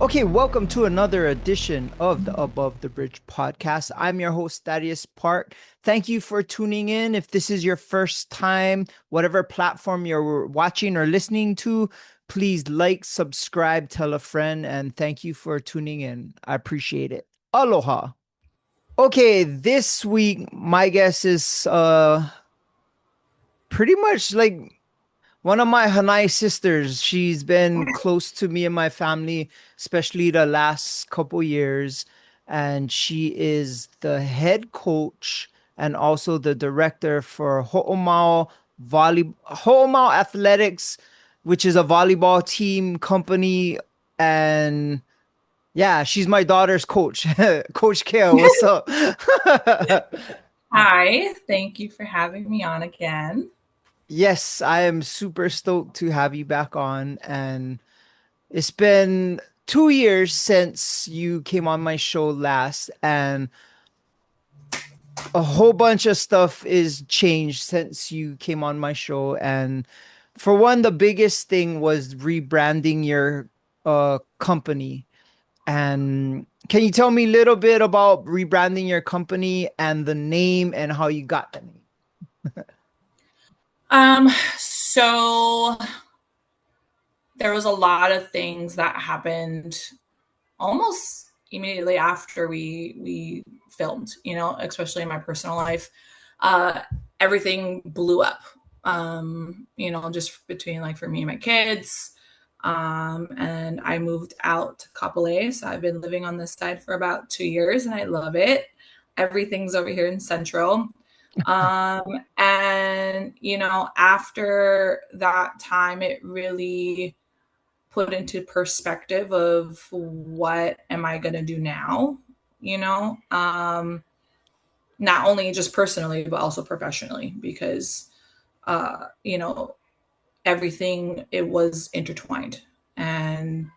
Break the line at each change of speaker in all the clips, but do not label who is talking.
Okay, welcome to another edition of the Above the Bridge podcast. I'm your host, Thaddeus Park. Thank you for tuning in. If this is your first time, whatever platform you're watching or listening to, please like, subscribe, tell a friend, and thank you for tuning in. I appreciate it. Aloha. Okay, this week, my guess is pretty much like one of my Hanai sisters. She's been close to me and my family, especially the last couple years. And she is the head coach and also the director for Ho'omau Athletics, which is a volleyball team company. And yeah, she's my daughter's coach, Coach Kea. What's up?
Hi, thank you for having me on again.
Yes, I am super stoked to have you back on. And it's been 2 years since you came on my show last, and a whole bunch of stuff is changed since you came on my show. And for one, the biggest thing was rebranding your company. And can you tell me a little bit about rebranding your company and the name and how you got the name?
So there was a lot of things that happened almost immediately after we filmed, especially in my personal life. Uh, Everything blew up. Just between like for me and my kids. And I moved out to Kapolei. So I've been living on this side for about 2 years and I love it. Everything's over here in Central. And after that time, it really put into perspective of what am I going to do now, you know, not only just personally, but also professionally, because, uh, you know, everything, it was intertwined. And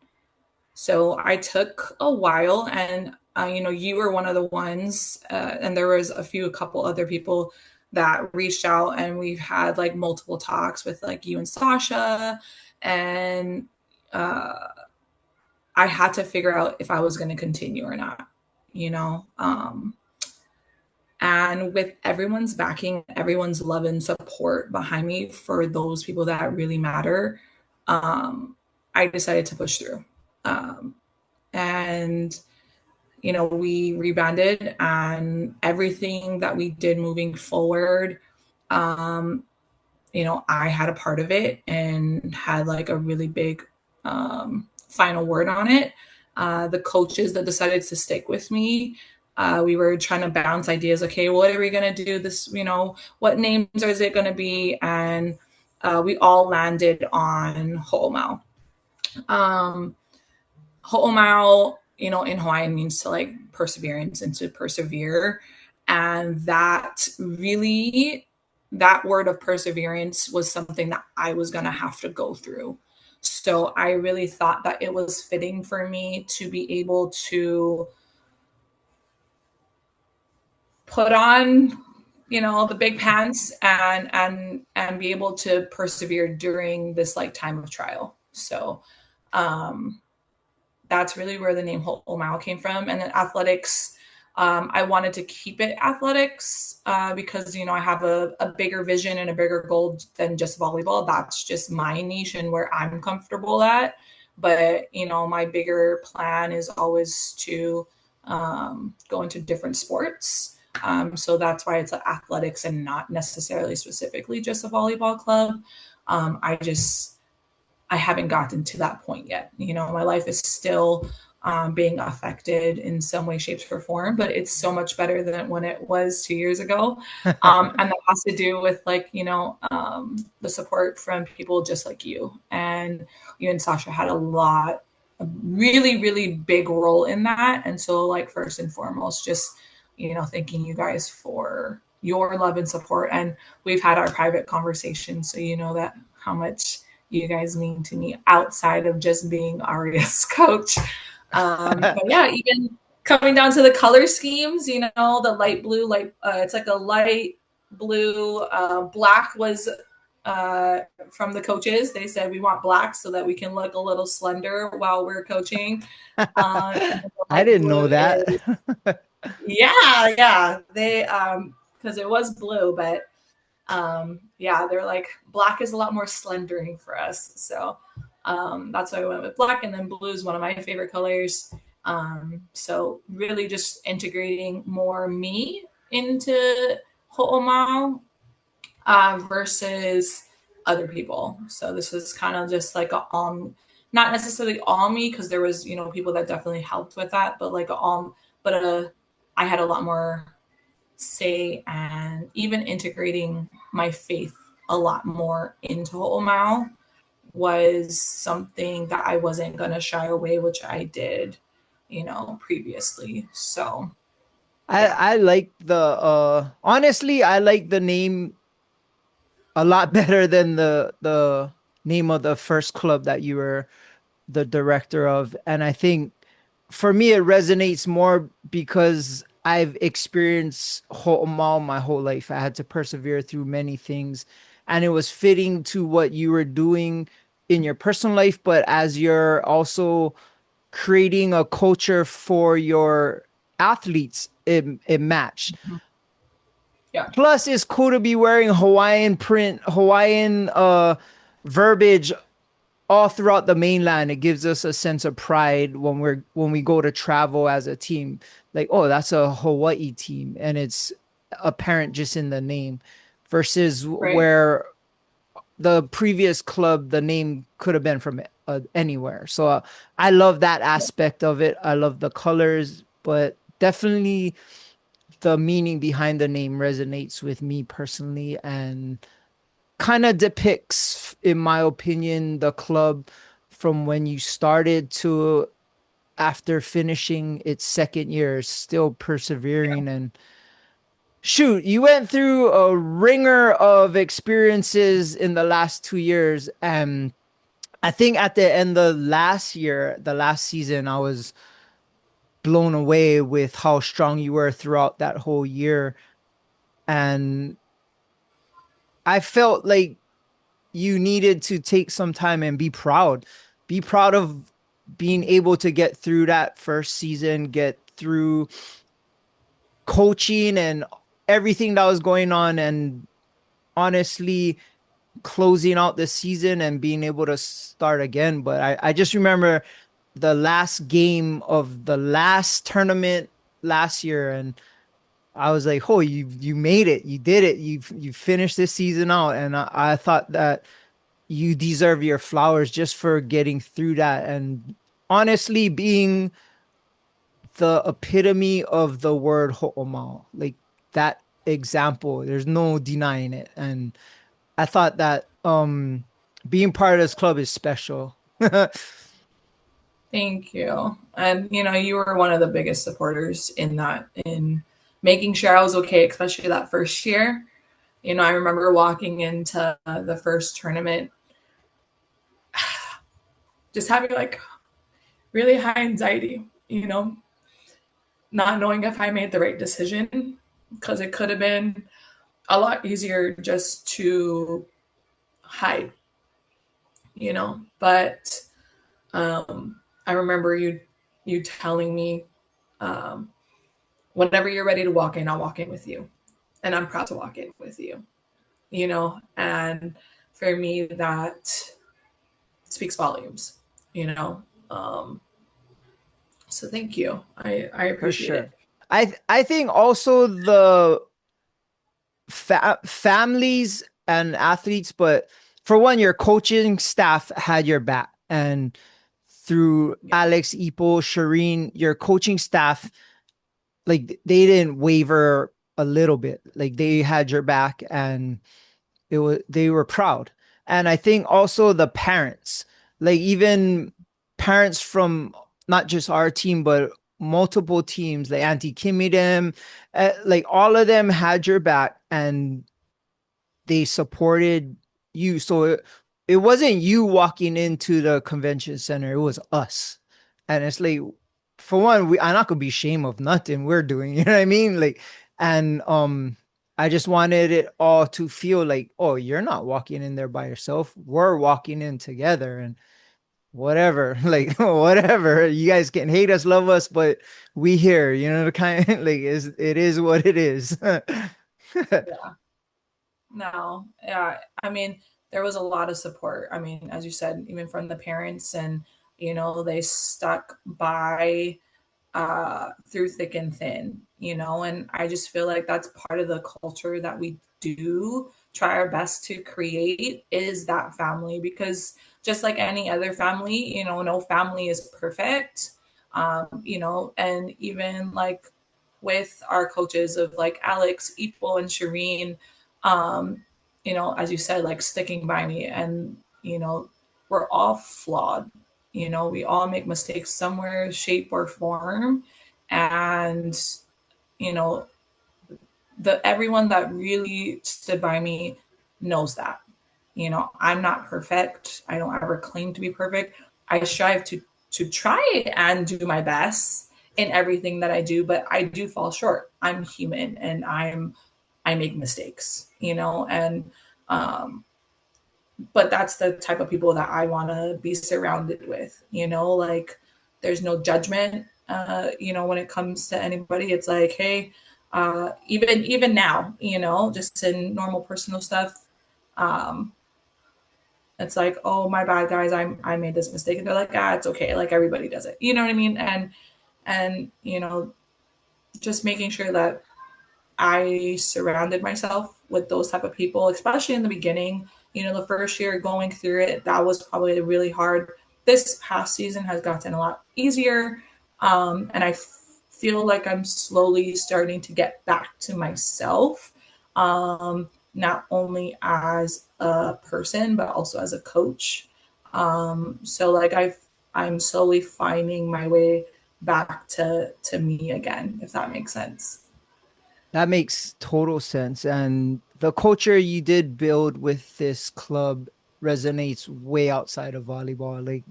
so I took a while and, you were one of the ones, and there was a couple other people that reached out and we've had like multiple talks with like you and Sasha. And uh, I had to figure out if I was going to continue or not, you know? And with everyone's backing, everyone's love and support behind me for those people that really matter, I decided to push through. Um, and we rebranded and everything that we did moving forward. Um, I had a part of it and had like a really big final word on it. The coaches that decided to stick with me, we were trying to bounce ideas. Okay, what are we going to do? What names is it going to be? And we all landed on Ho'omau. Um, Ho'omau, in Hawaiian means to like perseverance and to persevere. And that word of perseverance was something that I was going to have to go through. So I really thought that it was fitting for me to be able to put on, the big pants and be able to persevere during this like time of trial. So, um, that's really where the name OMAU came from. And then athletics, I wanted to keep it athletics because, I have a bigger vision and a bigger goal than just volleyball. That's just my niche and where I'm comfortable at. But, my bigger plan is always to go into different sports. So that's why it's athletics and not necessarily specifically just a volleyball club. I haven't gotten to that point yet. My life is still being affected in some way, shapes, or form, but it's so much better than when it was 2 years ago. And that has to do with the support from people just like you. And you and Sasha had a really, really big role in that. And so like first and foremost, just, thanking you guys for your love and support. And we've had our private conversations. So you know that how much you guys mean to me outside of just being Aria's coach. But yeah, even coming down to the color schemes, the light blue, it's like a light blue, black was uh, from the coaches. They said we want black so that we can look a little slender while we're coaching. And then the
I
light
didn't know
blue
that.
is, yeah. They because it was blue, but yeah, they're like black is a lot more slendering for us. So that's why I went with black, and then blue is one of my favorite colors. So really just integrating more me into Ho'omau versus other people. So this was kind of just like a not necessarily all me because there was people that definitely helped with that, but like a but I had a lot more say, and even integrating my faith a lot more into Ho'omau was something that I wasn't gonna shy away, which I did, previously. So yeah.
I like the honestly, I like the name a lot better than the name of the first club that you were the director of. And I think for me it resonates more because I've experienced Ho'omal my whole life. I had to persevere through many things, and it was fitting to what you were doing in your personal life, but as you're also creating a culture for your athletes, it matched.
Yeah.
Plus, it's cool to be wearing Hawaiian print, Hawaiian verbiage all throughout the mainland. It gives us a sense of pride when we go to travel as a team. Like, oh, that's a Hawaii team, and it's apparent just in the name. Versus
Right.
where the previous club, the name could have been from anywhere. So I love that aspect of it. I love the colors, but definitely the meaning behind the name resonates with me personally and kind of depicts, in my opinion, the club from when you started to after finishing its second year, still persevering. And shoot, you went through a ringer of experiences in the last 2 years. And I think at the end of last year, the last season, I was blown away with how strong you were throughout that whole year. And I felt like you needed to take some time and be proud. Be proud of being able to get through that first season, get through coaching and everything that was going on, and honestly closing out the season and being able to start again. But I just remember the last game of the last tournament last year, and I was like, "Oh, you made it! You did it! You finished this season out." And I thought that you deserve your flowers just for getting through that and honestly being the epitome of the word ho'omal. Like that example, there's no denying it. And I thought that being part of this club is special.
Thank you. And you were one of the biggest supporters in that, in making sure I was okay, especially that first year. I remember walking into the first tournament just having like really high anxiety, not knowing if I made the right decision, because it could have been a lot easier just to hide, But I remember you telling me, um, whenever you're ready to walk in, I'll walk in with you, and I'm proud to walk in with you, And for me, that speaks volumes, you know. Um, so thank you. I
For
appreciate
sure.
it.
I think also the families and athletes, but for one, your coaching staff had your back. And through
Yeah.
Alex, Ipo, Shireen, your coaching staff, like they didn't waver a little bit. Like they had your back, and they were proud. And I think also the parents, like even parents from not just our team, but multiple teams, like Auntie Kimmy them, like all of them had your back and they supported you. So it wasn't you walking into the convention center, it was us. And it's like, for one, I'm not gonna be ashamed of nothing we're doing, you know what I mean? Like, and I just wanted it all to feel like, oh, you're not walking in there by yourself. We're walking in together and whatever, like whatever. You guys can hate us, love us, but we here, the kind like it is what it is.
Yeah. No, yeah. I mean, there was a lot of support. I mean, as you said, even from the parents, and they stuck by through thick and thin, and I just feel like that's part of the culture that we do try our best to create is that family, because just like any other family, no family is perfect. And even like with our coaches of like Alex, Equal, and Shireen, um, as you said, like sticking by me, and we're all flawed. We all make mistakes somewhere, shape, or form. And, you know, the everyone that really stood by me knows that. I'm not perfect. I don't ever claim to be perfect. I strive to try and do my best in everything that I do, but I do fall short. I'm human, and I make mistakes, and um but that's the type of people that I want to be surrounded with, like there's no judgment, when it comes to anybody. It's like, hey, even now, just in normal personal stuff, um, it's like, oh, my bad, guys, I made this mistake, and they're like, ah, it's okay, like everybody does it, you know what I mean? And just making sure that I surrounded myself with those type of people, especially in the beginning. The first year going through it, that was probably really hard. This past season has gotten a lot easier. And I feel like I'm slowly starting to get back to myself, not only as a person, but also as a coach. So like I'm slowly finding my way back to me again, if that makes sense.
That makes total sense. And the culture you did build with this club resonates way outside of volleyball. Like,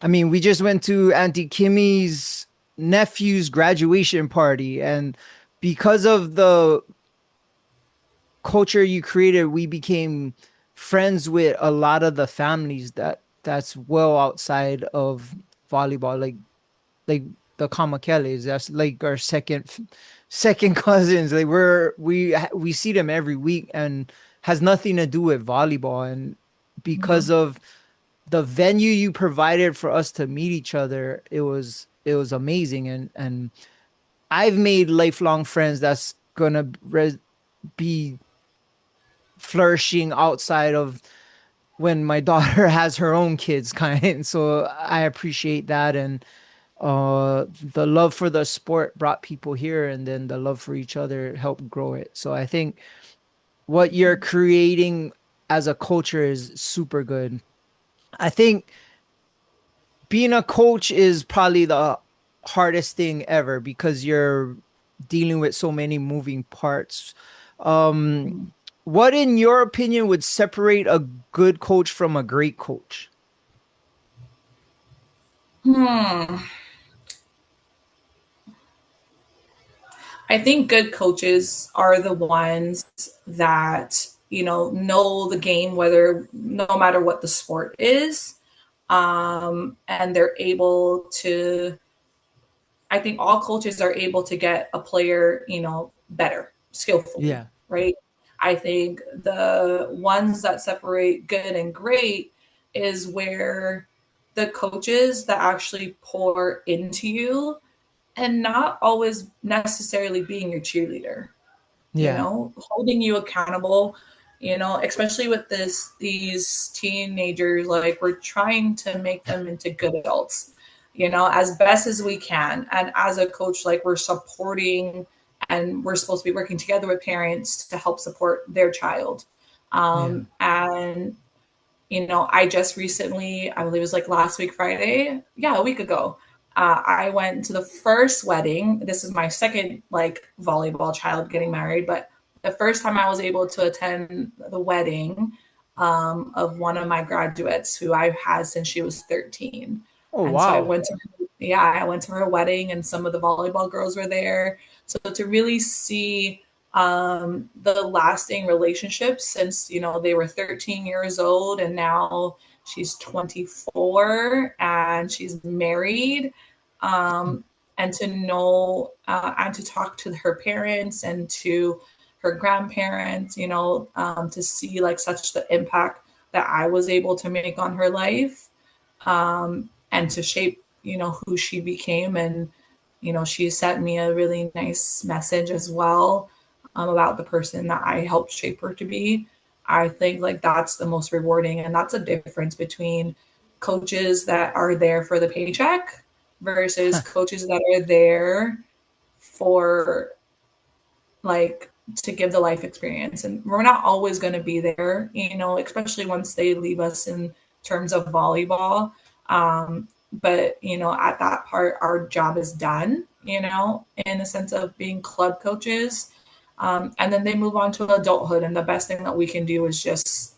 I mean, we just went to Auntie Kimmy's nephew's graduation party, and because of the culture you created, we became friends with a lot of the families that's well outside of volleyball. Like the Kamakeles, that's like our second cousins. Like we see them every week, and has nothing to do with volleyball. And because
Mhm.
of the venue you provided for us to meet each other, it was amazing. And I've made lifelong friends that's gonna be flourishing outside of when my daughter has her own kids, kind. So I appreciate that. And the love for the sport brought people here, and then the love for each other helped grow it. So I think what you're creating as a culture is super good. I think being a coach is probably the hardest thing ever because you're dealing with so many moving parts. Um, what, in your opinion, would separate a good coach from a great coach?
Hmm. I think good coaches are the ones that, know the game, whether no matter what the sport is. And they're able to, I think all coaches are able to get a player, better skillfully,
Yeah,
right? I think the ones that separate good and great is where the coaches that actually pour into you and not always necessarily being your cheerleader,
yeah,
holding you accountable, especially with these teenagers, like we're trying to make them into good adults, as best as we can. And as a coach, like we're supporting, and we're supposed to be working together with parents to help support their child.
yeah.
And I just recently, I believe it was like last week, Friday, yeah, a week ago, I went to the first wedding. This is my second like volleyball child getting married, but the first time I was able to attend the wedding of one of my graduates who I've had since she was 13.
Oh,
And so
wow.
I went to her wedding, and some of the volleyball girls were there. So to really see, The lasting relationships since, they were 13 years old and now she's 24 and she's married. Um, and to know and to talk to her parents and to her grandparents, to see like such the impact that I was able to make on her life, and to shape, who she became. And, she sent me a really nice message as well, about the person that I helped shape her to be. I think like that's the most rewarding. And that's a difference between coaches that are there for the paycheck versus coaches that are there for like to give the life experience. And we're not always going to be there, especially once they leave us in terms of volleyball. But, at that part, our job is done, in the sense of being club coaches. And then they move on to adulthood. And the best thing that we can do is just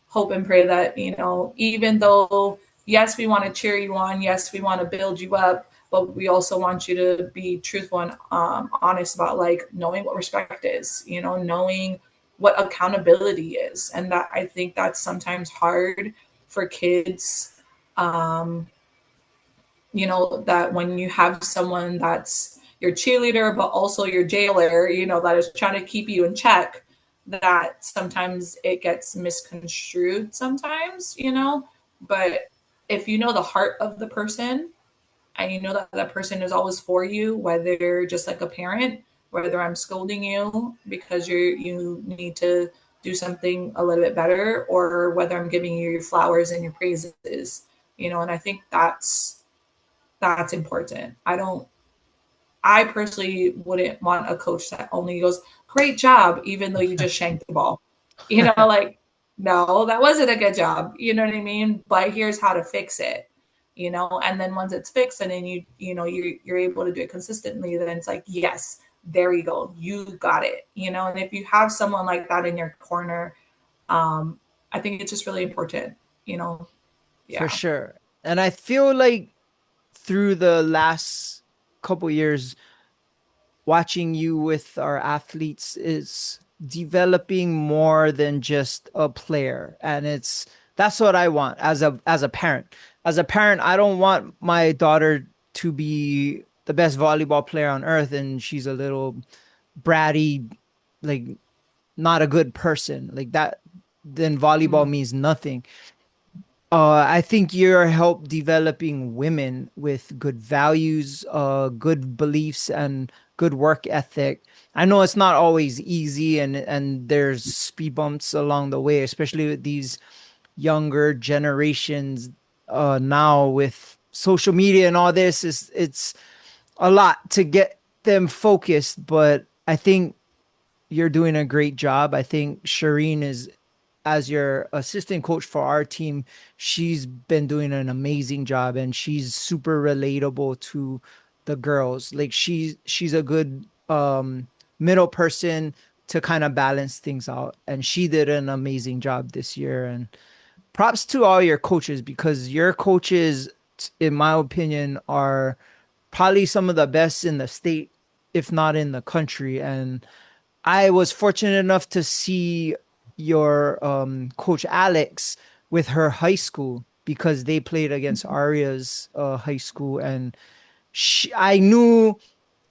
hope and pray that, even though, yes, we want to cheer you on, yes, we want to build you up, but we also want you to be truthful and honest about like knowing what respect is, knowing what accountability is. And that I think that's sometimes hard for kids. Um, that when you have someone that's your cheerleader, but also your jailer, that is trying to keep you in check, that sometimes it gets misconstrued sometimes, but if you know the heart of the person and you know that that person is always for you, whether just like a parent, whether I'm scolding you because you need to do something a little bit better, or whether I'm giving you your flowers and your praises, and I think that's important. I personally wouldn't want a coach that only goes, great job, even though you just shanked the ball. Like, no, that wasn't a good job. You know what I mean? But here's how to fix it. And then once it's fixed and then you're able to do it consistently, then it's like, yes, there you go. You got it. And if you have someone like that in your corner, I think it's just really important, you know.
For
Yeah.
sure. And I feel like through the last couple years, watching you with our athletes is developing more than just a player. And that's what I want as a parent. As a parent, I don't want my daughter to be the best volleyball player on earth and she's a little bratty, like not a good person. Like that, then volleyball
Mhm.
means nothing. I think you're help developing women with good values, good beliefs, and good work ethic. I know it's not always easy, and there's speed bumps along the way, especially with these younger generations. Now with social media and all this, it's a lot to get them focused. But I think you're doing a great job. I think Shireen is, as your assistant coach for our team, she's been doing an amazing job and she's super relatable to the girls. Like she's a good middle person to kind of balance things out. And she did an amazing job this year. And props to all your coaches because your coaches, in my opinion, are probably some of the best in the state, if not in the country. And I was fortunate enough to see your coach Alex with her high school because they played against Aria's high school, and I knew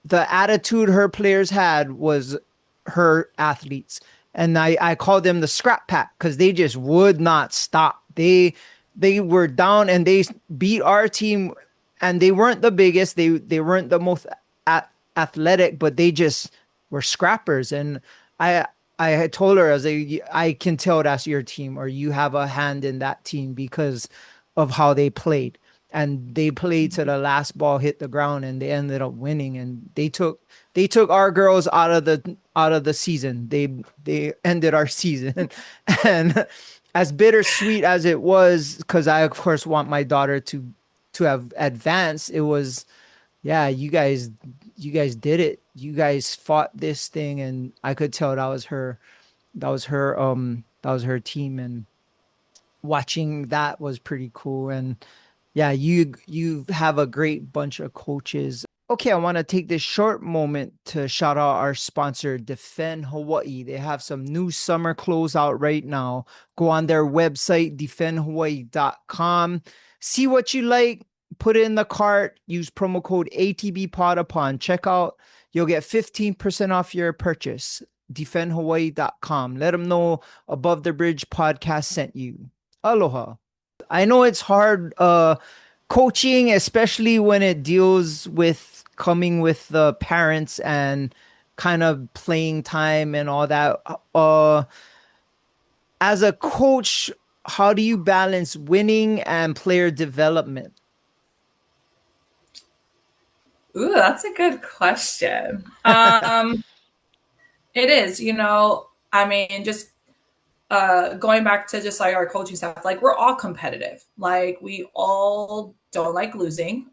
the attitude her players had was her athletes. And I called them the scrap pack because they just would not stop. They were down and they beat our team and they weren't the biggest. They weren't the most athletic, but they just were scrappers. And I I had told her, I was like, I can tell that's your team or you have a hand in that team because of how they played. And they played to the last ball hit the ground and they ended up winning. And they took our girls out of the season. They ended our season. And as bittersweet as it was, because I of course want my daughter to have advanced, it was, yeah, you guys did it. You guys fought this thing and I could tell that was her team, and watching that was pretty cool. And yeah, you have a great bunch of coaches Okay, I want to take this short moment to shout out our sponsor, Defend Hawaii. They have some new summer clothes out right now. Go on their website, defendhawaii.com. See what you like, put it in the cart, use promo code ATBPOD upon checkout. You'll get 15% off your purchase. Defendhawaii.com. Let them know Above the Bridge podcast sent you. Aloha. I know it's hard coaching, especially when it deals with coming with the parents and kind of playing time and all that. As a coach, how do you balance winning and player development?
Ooh, that's a good question. It is, I mean, just going back to just like our coaching staff, like we're all competitive. Like we all don't like losing.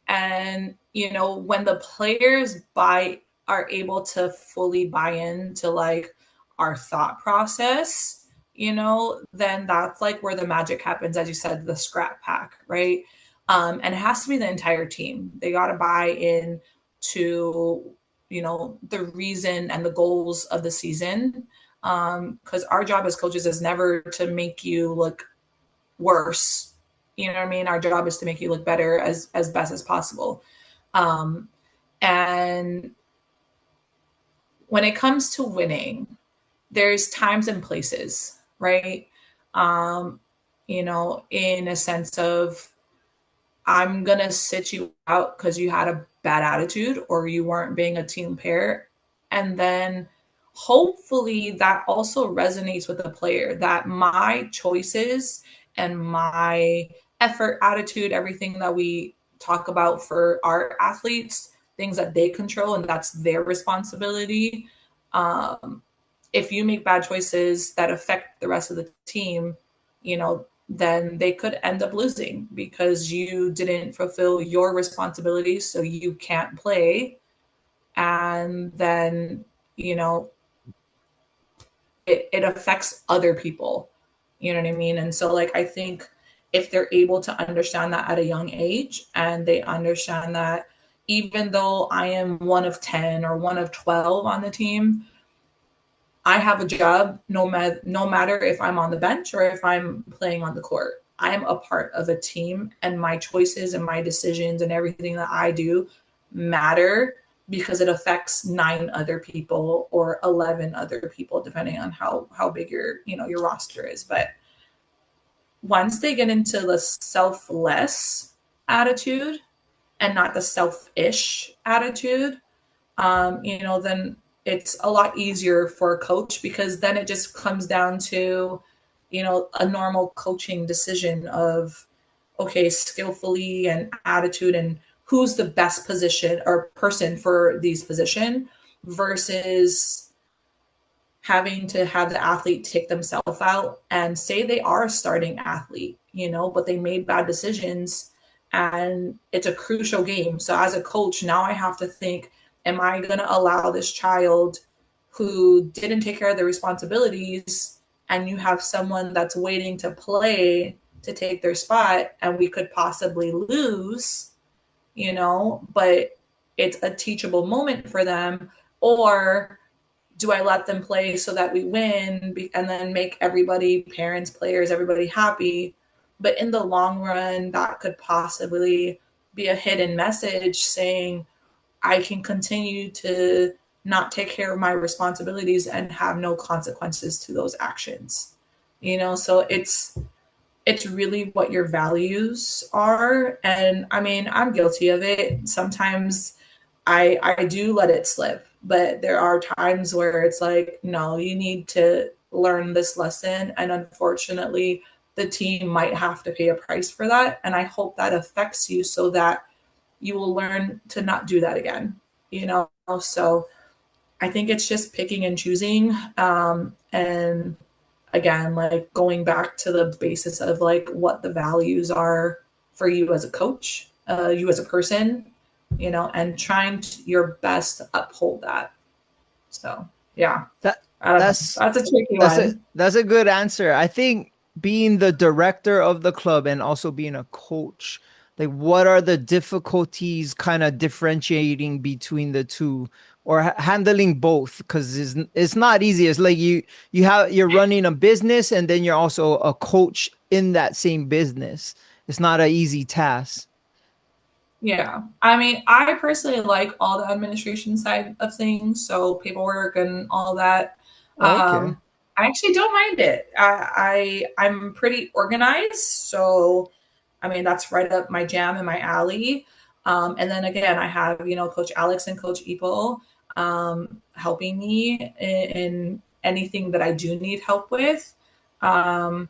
And when the players are able to fully buy into like our thought process, then that's like where the magic happens, as you said, the scrap pack, right? And it has to be the entire team. They got to buy in to the reason and the goals of the season, because our job as coaches is never to make you look worse. You know what I mean? Our job is to make you look better as best as possible. Um, and when it comes to winning, there's times and places, right? Um, in a sense of I'm gonna sit you out because you had a bad attitude or you weren't being a team player. And then hopefully that also resonates with the player that my choices and my effort, attitude, everything that we talk about for our athletes, things that they control and that's their responsibility. Um, if you make bad choices that affect the rest of the team, then they could end up losing because you didn't fulfill your responsibilities, so you can't play. And then, you know, it affects other people. You know what I mean? And so, like, I think if they're able to understand that at a young age and they understand that even though I am one of 10 or one of 12 on the team, I have a job no matter if I'm on the bench or if I'm playing on the court. I am a part of a team and my choices and my decisions and everything that I do matter because it affects 9 other people or 11 other people depending on how big your roster is. But once they get into the selfless attitude and not the selfish attitude, then it's a lot easier for a coach because then it just comes down to, a normal coaching decision of, okay, skillfully and attitude and who's the best position or person for these position versus having to have the athlete take themselves out and say they are a starting athlete, but they made bad decisions and it's a crucial game. So as a coach, now I have to think, am I going to allow this child who didn't take care of their responsibilities and you have someone that's waiting to play to take their spot and we could possibly lose, but it's a teachable moment for them? Or do I let them play so that we win and then make everybody, parents, players, everybody happy? But in the long run, that could possibly be a hidden message saying, I can continue to not take care of my responsibilities and have no consequences to those actions. So it's really what your values are. And I mean, I'm guilty of it. Sometimes I do let it slip, but there are times where it's like, no, you need to learn this lesson. And unfortunately, the team might have to pay a price for that. And I hope that affects you so that you will learn to not do that again. So I think it's just picking and choosing. And again, like going back to the basis of like what the values are for you as a coach, you as a person, and trying your best to uphold that. So yeah,
That
I don't know.
that's
That's a tricky
that's a
one.
that's a good answer. I think being the director of the club and also being a coach, Like, what are the difficulties kind of differentiating between the two or handling both? Because it's not easy. It's like you're running a business and then you're also a coach in that same business. It's not an easy task.
Yeah. I mean, I personally like all the administration side of things, so paperwork and all that.
Okay.
I actually don't mind it. I'm pretty organized, so I mean that's right up my jam and my alley. And then again, I have Coach Alex and Coach Ipo helping me in anything that I do need help with. Um,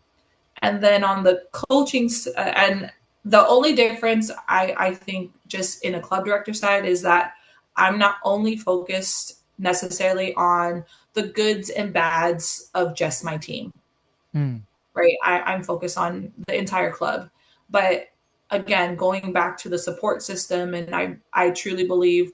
and then on the coaching and the only difference I think just in a club director side is that I'm not only focused necessarily on the goods and bads of just my team,
Hmm.
right? I'm focused on the entire club. But again, going back to the support system, and I truly believe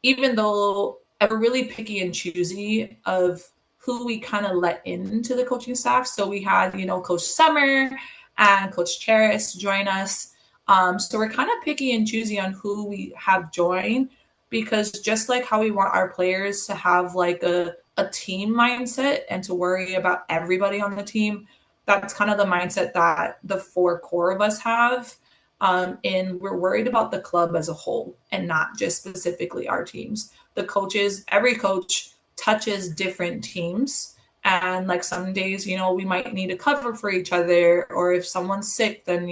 even though we're really picky and choosy of who we kind of let into the coaching staff. So we had, Coach Summer and Coach Cheris join us. So we're kind of picky and choosy on who we have join because just like how we want our players to have like a team mindset and to worry about everybody on the team, that's kind of the mindset that the four core of us have. And we're worried about the club as a whole and not just specifically our teams. The coaches, every coach touches different teams. And like some days, we might need a cover for each other. Or if someone's sick, then,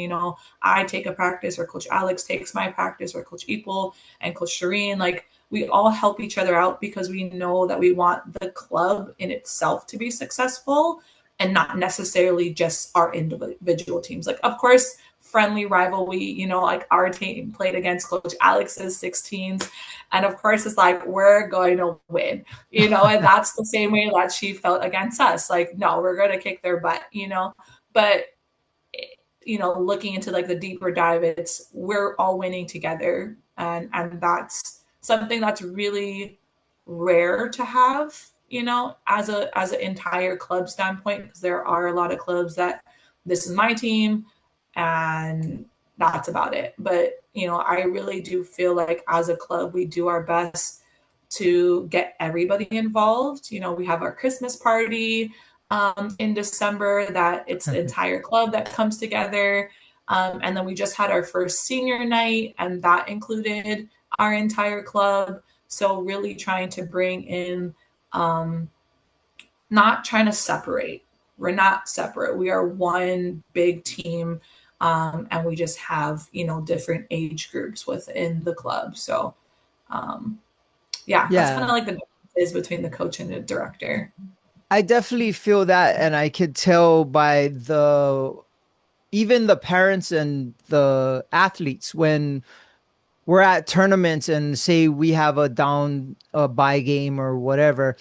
I take a practice, or Coach Alex takes my practice, or Coach Epel and Coach Shireen. Like we all help each other out because we know that we want the club in itself to be successful and not necessarily just our individual teams. Like, of course, friendly rivalry, like our team played against Coach Alex's 16s. And of course, it's like, we're going to win, and that's the same way that she felt against us. Like, no, we're going to kick their butt. But, looking into like the deeper dive, it's we're all winning together. And that's something that's really rare to have, as an entire club standpoint, because there are a lot of clubs that this is my team and that's about it. But, I really do feel like as a club, we do our best to get everybody involved. We have our Christmas party in December that it's the entire club that comes together. And then we just had our first senior night, and that included our entire club. So, really trying to bring in, not trying to separate. We're not separate. We are one big team, and we just have different age groups within the club. So yeah, that's kind of
Yeah.
like the differences between the coach and the director.
I definitely feel that, and I could tell by the even the parents and the athletes when we're at tournaments and say we have a bye game or whatever,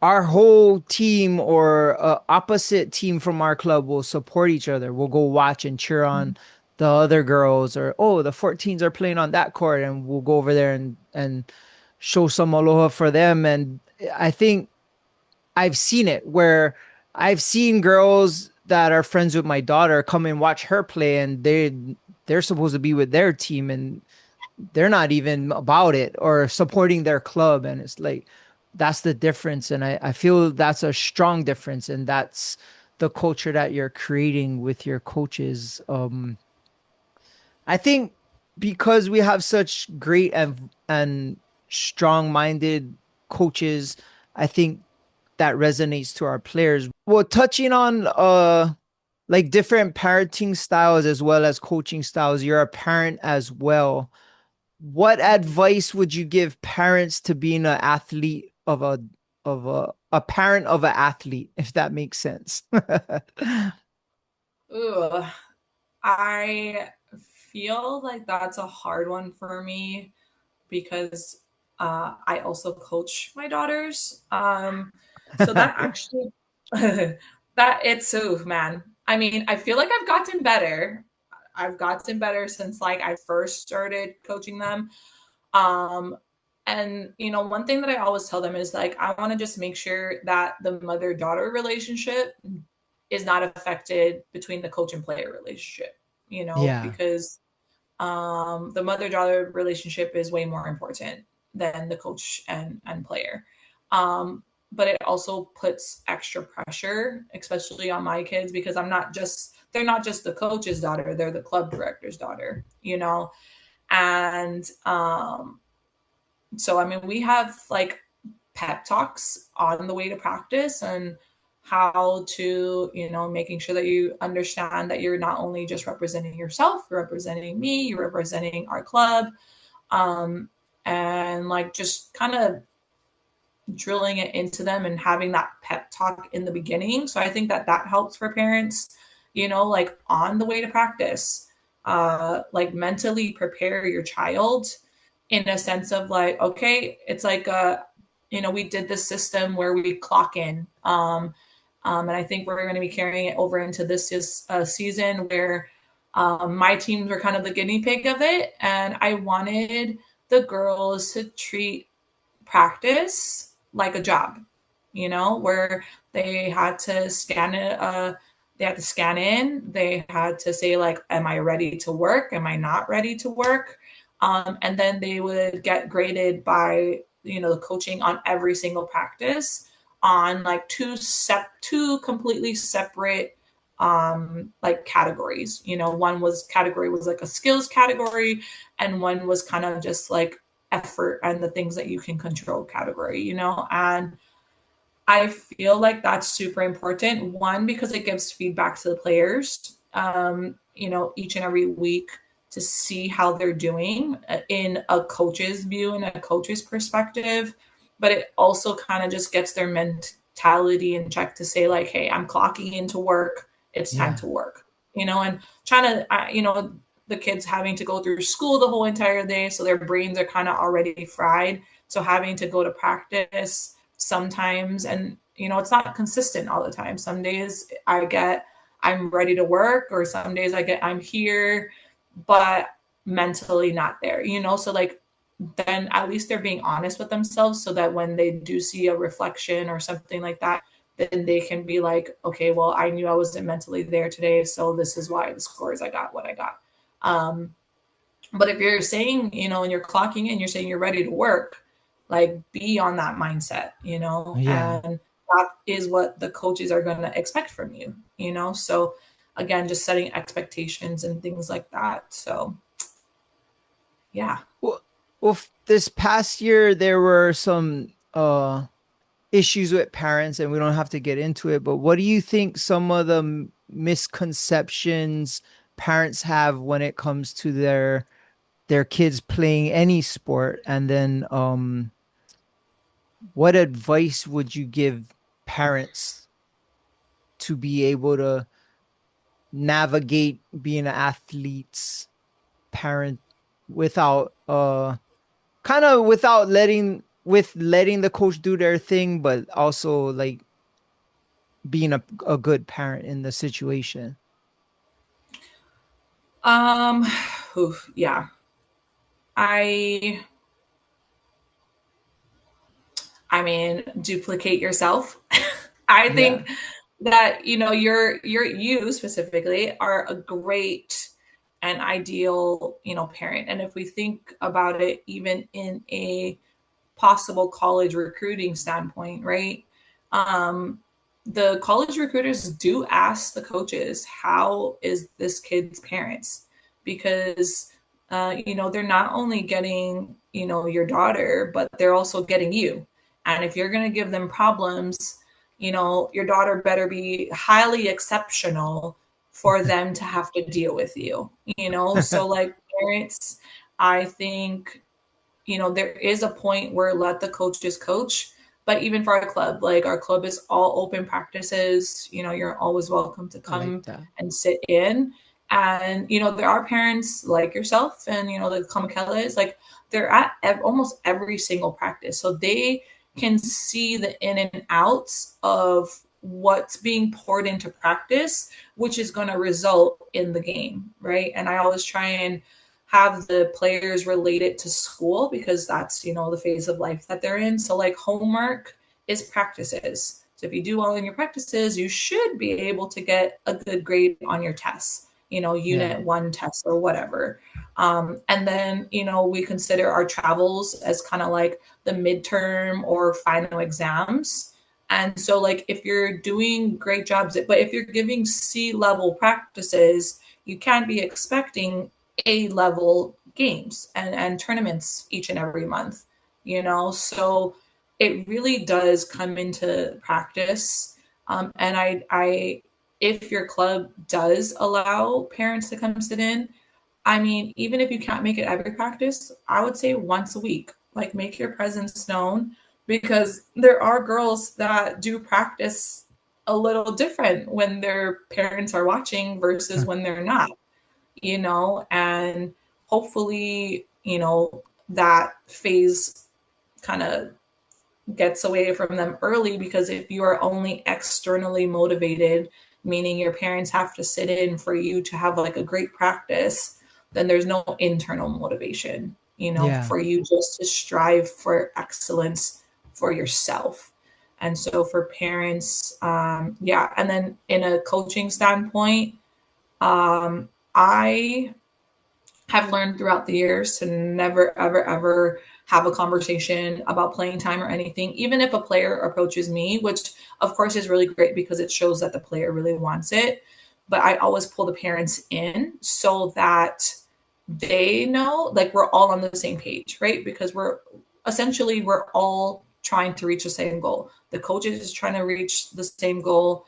our whole team or opposite team from our club will support each other. We'll go watch and cheer on the other girls, or oh, the 14s are playing on that court, and we'll go over there and show some aloha for them. And I think I've seen it where I've seen girls that are friends with my daughter come and watch her play, and they're supposed to be with their team, and they're not even about it or supporting their club. And it's like that's the difference. And I feel that's a strong difference, and that's the culture that you're creating with your coaches. I think because we have such great and strong-minded coaches, I think that resonates to our players. Well, touching on like different parenting styles as well as coaching styles, you're a parent as well. What advice would you give parents to being an athlete of a parent of an athlete, if that makes sense?
Ooh, I feel like that's a hard one for me because I also coach my daughters. So that actually, that it's so man. I mean, I feel like I've gotten better. I've gotten better since like I first started coaching them. Um, and one thing that I always tell them is like, I want to just make sure that the mother daughter relationship is not affected between the coach and player relationship,
Yeah.
because The mother-daughter relationship is way more important than the coach and player. Um, but it also puts extra pressure, especially on my kids, because they're not just the coach's daughter, they're the club director's daughter, you know? And so, I mean, we have like pep talks on the way to practice and how to, making sure that you understand that you're not only just representing yourself, you're representing me, you're representing our club. Um, and like just kind of drilling it into them and having that pep talk in the beginning. So I think that that helps for parents, like on the way to practice, like mentally prepare your child in a sense of like, okay, it's like, we did this system where we clock in. And I think we're going to be carrying it over into this season where my teams were kind of the guinea pig of it. And I wanted the girls to treat practice like a job, where they had to scan it, they had to scan in, they had to say like, am I ready to work? Am I not ready to work? And then they would get graded by, the coaching on every single practice on like two completely separate like categories. One category was like a skills category, and one was kind of just like effort and the things that you can control category, and I feel like that's super important. One, because it gives feedback to the players, each and every week to see how they're doing in a coach's view and a coach's perspective. But it also kind of just gets their mentality in check to say, like, hey, I'm clocking into work. It's time
Yeah.
to work, and trying to, the kids having to go through school the whole entire day. So their brains are kind of already fried. So having to go to practice sometimes, and it's not consistent all the time. Some days I'm ready to work, or some days I'm here but mentally not there, so like then at least they're being honest with themselves so that when they do see a reflection or something like that, then they can be like, okay, well, I knew I wasn't mentally there today, so this is why the scores I got what I got. But if you're saying, and you're clocking in, you're saying you're ready to work, like be on that mindset,
Yeah.
and that is what the coaches are going to expect from you, So again, just setting expectations and things like that. So yeah.
Well, this past year there were some issues with parents, and we don't have to get into it, but what do you think some of the misconceptions parents have when it comes to their kids playing any sport? And then what advice would you give parents to be able to navigate being an athlete's parent without kind of without letting the coach do their thing, but also like being a good parent in the situation?
Um, oof, yeah. I I mean, duplicate yourself. I
Yeah.
think that you specifically are a great and ideal, parent. And if we think about it even in a possible college recruiting standpoint, right? Um, the college recruiters do ask the coaches, how is this kid's parents? Because they're not only getting, your daughter, but they're also getting you. And if you're going to give them problems, your daughter better be highly exceptional for them to have to deal with you, So like parents, I think there is a point where let the coach just coach. But even for our club, like our club is all open practices. You're always welcome to
I like
come
that.
and sit in. And, there are parents like yourself and, the Kamakela like they're at almost every single practice. So they can see the in and outs of what's being poured into practice, which is going to result in the game. Right. And I always try and have the players relate it to school because that's, the phase of life that they're in. So like homework is practices. So if you do well in your practices, you should be able to get a good grade on your tests,
Yeah.
unit one test or whatever. And then, we consider our travels as kind of like the midterm or final exams. And so, like, if you're doing great jobs, but if you're giving C level practices, you can't be expecting A level games and tournaments each and every month, So it really does come into practice. And if your club does allow parents to come sit in, I mean, even if you can't make it every practice, I would say once a week. Like, make your presence known, because there are girls that do practice a little different when their parents are watching versus when they're not, and hopefully, that phase kind of gets away from them early, because if you are only externally motivated, meaning your parents have to sit in for you to have like a great practice, then there's no internal motivation,
Yeah.
for you just to strive for excellence for yourself. And so for parents, yeah. And then in a coaching standpoint, I have learned throughout the years to never, ever, ever have a conversation about playing time or anything, even if a player approaches me, which of course is really great because it shows that the player really wants it. But I always pull the parents in so that they know, like, we're all on the same page, right? Because we're all trying to reach the same goal. The coach is trying to reach the same goal,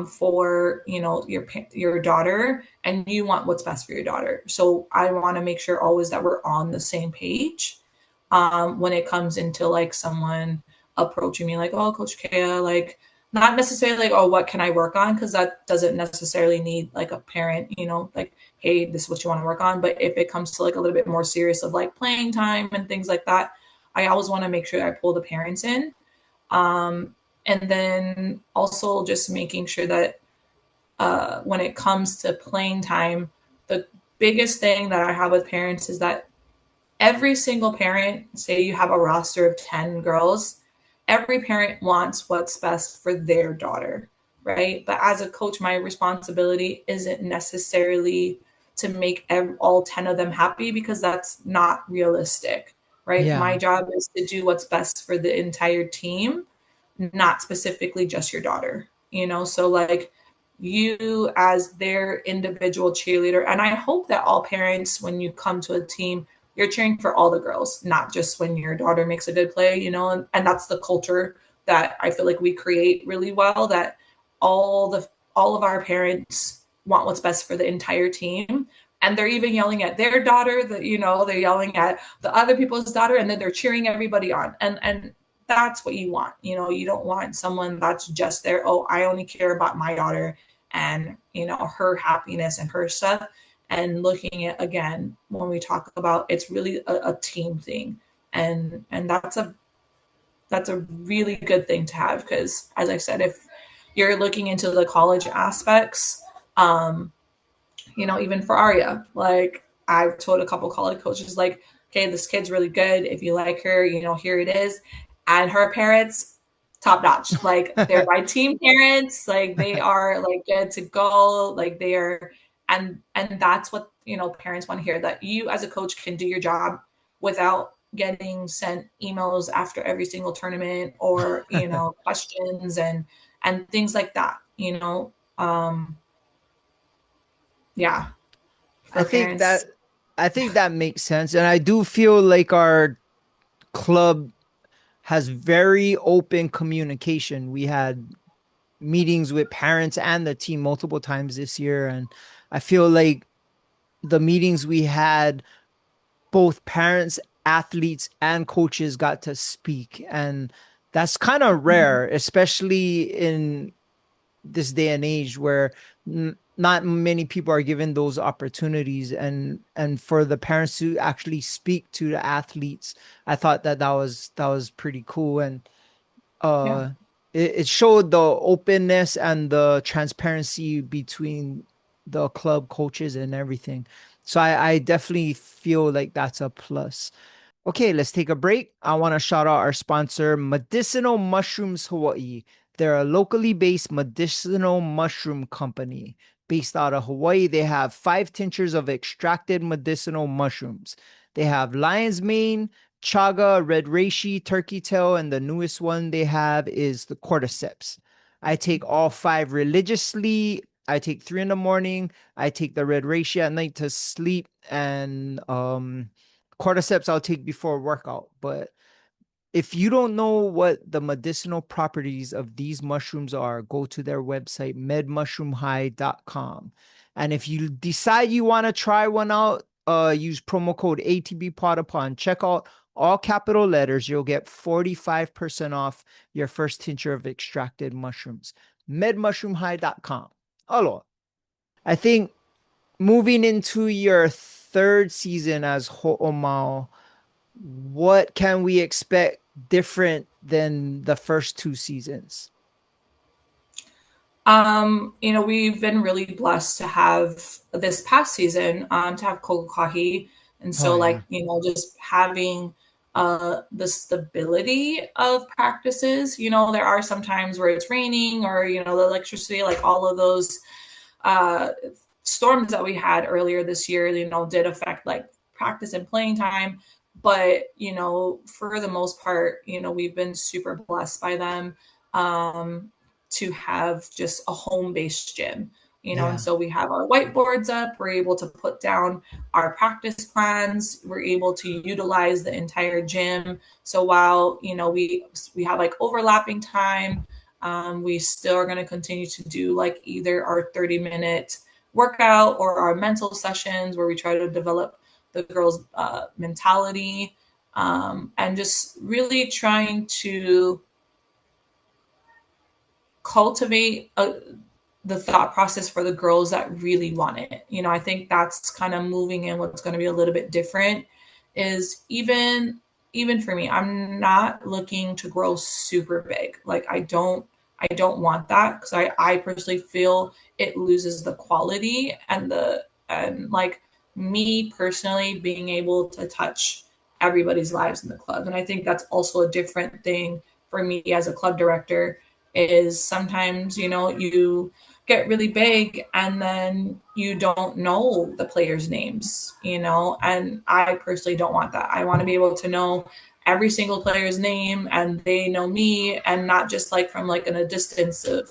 for your daughter, and you want what's best for your daughter. So I want to make sure always that we're on the same page, when it comes into like someone approaching me like, oh, Coach Kea, like, not necessarily like, oh, what can I work on? Because that doesn't necessarily need like a parent, like, hey, this is what you want to work on. But if it comes to like a little bit more serious of like playing time and things like that, I always want to make sure I pull the parents in. And then also just making sure that, when it comes to playing time, the biggest thing that I have with parents is that every single parent, say you have a roster of 10 girls, every parent wants what's best for their daughter, right? But as a coach, my responsibility isn't necessarily to make all 10 of them happy, because that's not realistic, right?
Yeah.
My job is to do what's best for the entire team, not specifically just your daughter, So, like, you as their individual cheerleader. And I hope that all parents, when you come to a team, you're cheering for all the girls, not just when your daughter makes a good play, and that's the culture that I feel like we create really well, that all of our parents want what's best for the entire team. And they're even yelling at their daughter, that, they're yelling at the other people's daughter, and then they're cheering everybody on. And that's what you want. You don't want someone that's just there, oh, I only care about my daughter and, her happiness and her stuff. And looking at, again, when we talk about, it's really a team thing. And that's a really good thing to have, because as I said, if you're looking into the college aspects, um, even for Aria, like, I've told a couple college coaches, like, okay, this kid's really good. If you like her, here it is. And her parents, top notch. Like, they're my team parents. Like, they are like good to go. Like, they are, and that's what, parents want to hear, that you as a coach can do your job without getting sent emails after every single tournament, or, questions and things like that, yeah,
I
for
think
parents.
that I think that makes sense. And I do feel like our club has very open communication. We had meetings with parents and the team multiple times this year. And I feel like the meetings we had, both parents, athletes, and coaches got to speak. And that's kind of
Mhm.
rare, especially in this day and age where not many people are given those opportunities, and for the parents to actually speak to the athletes, I thought that was pretty cool. And
Yeah.
uh it showed the openness and the transparency between the club coaches and everything. So I definitely feel like that's a plus. Okay, let's take a break. I want to shout out our sponsor, Medicinal Mushrooms Hawaii. They're a locally based medicinal mushroom company. based out of Hawaii. They have 5 tinctures of extracted medicinal mushrooms. They have lion's mane, chaga, red reishi, turkey tail, and the newest one they have is the cordyceps. I take all 5 religiously. I take 3 in the morning. I take the red reishi at night to sleep, and cordyceps I'll take before workout. But if you don't know what the medicinal properties of these mushrooms are, go to their website, medmushroomhigh.com. And if you decide you want to try one out, use promo code ATBPod upon checkout, all capital letters. You'll get 45% off your first tincture of extracted mushrooms. Medmushroomhigh.com. Hello. I think moving into your third season as Ho'omau, what can we expect different than the first 2 seasons?
We've been really blessed to have this past season, to have Kokahi. And
Oh
so
yeah.
like, just having the stability of practices. There are some times where it's raining or, the electricity, like all of those uh storms that we had earlier this year, did affect like practice and playing time. But, for the most part, we've been super blessed by them. Um, to have just a home based gym, and
Yeah.
so we have our whiteboards up. We're able to put down our practice plans. We're able to utilize the entire gym. So while, we have like overlapping time, we still are going to continue to do like either our 30-minute workout or our mental sessions where we try to develop the girls' mentality, and just really trying to cultivate the thought process for the girls that really want it. I think that's kind of moving in what's going to be a little bit different is even for me, I'm not looking to grow super big. Like I don't want that because I personally feel it loses the quality and like me personally being able to touch everybody's lives in the club. And I think that's also a different thing for me as a club director is sometimes, you get really big and then you don't know the players' names, and I personally don't want that. I want to be able to know every single player's name and they know me and not just like from like in a distance of,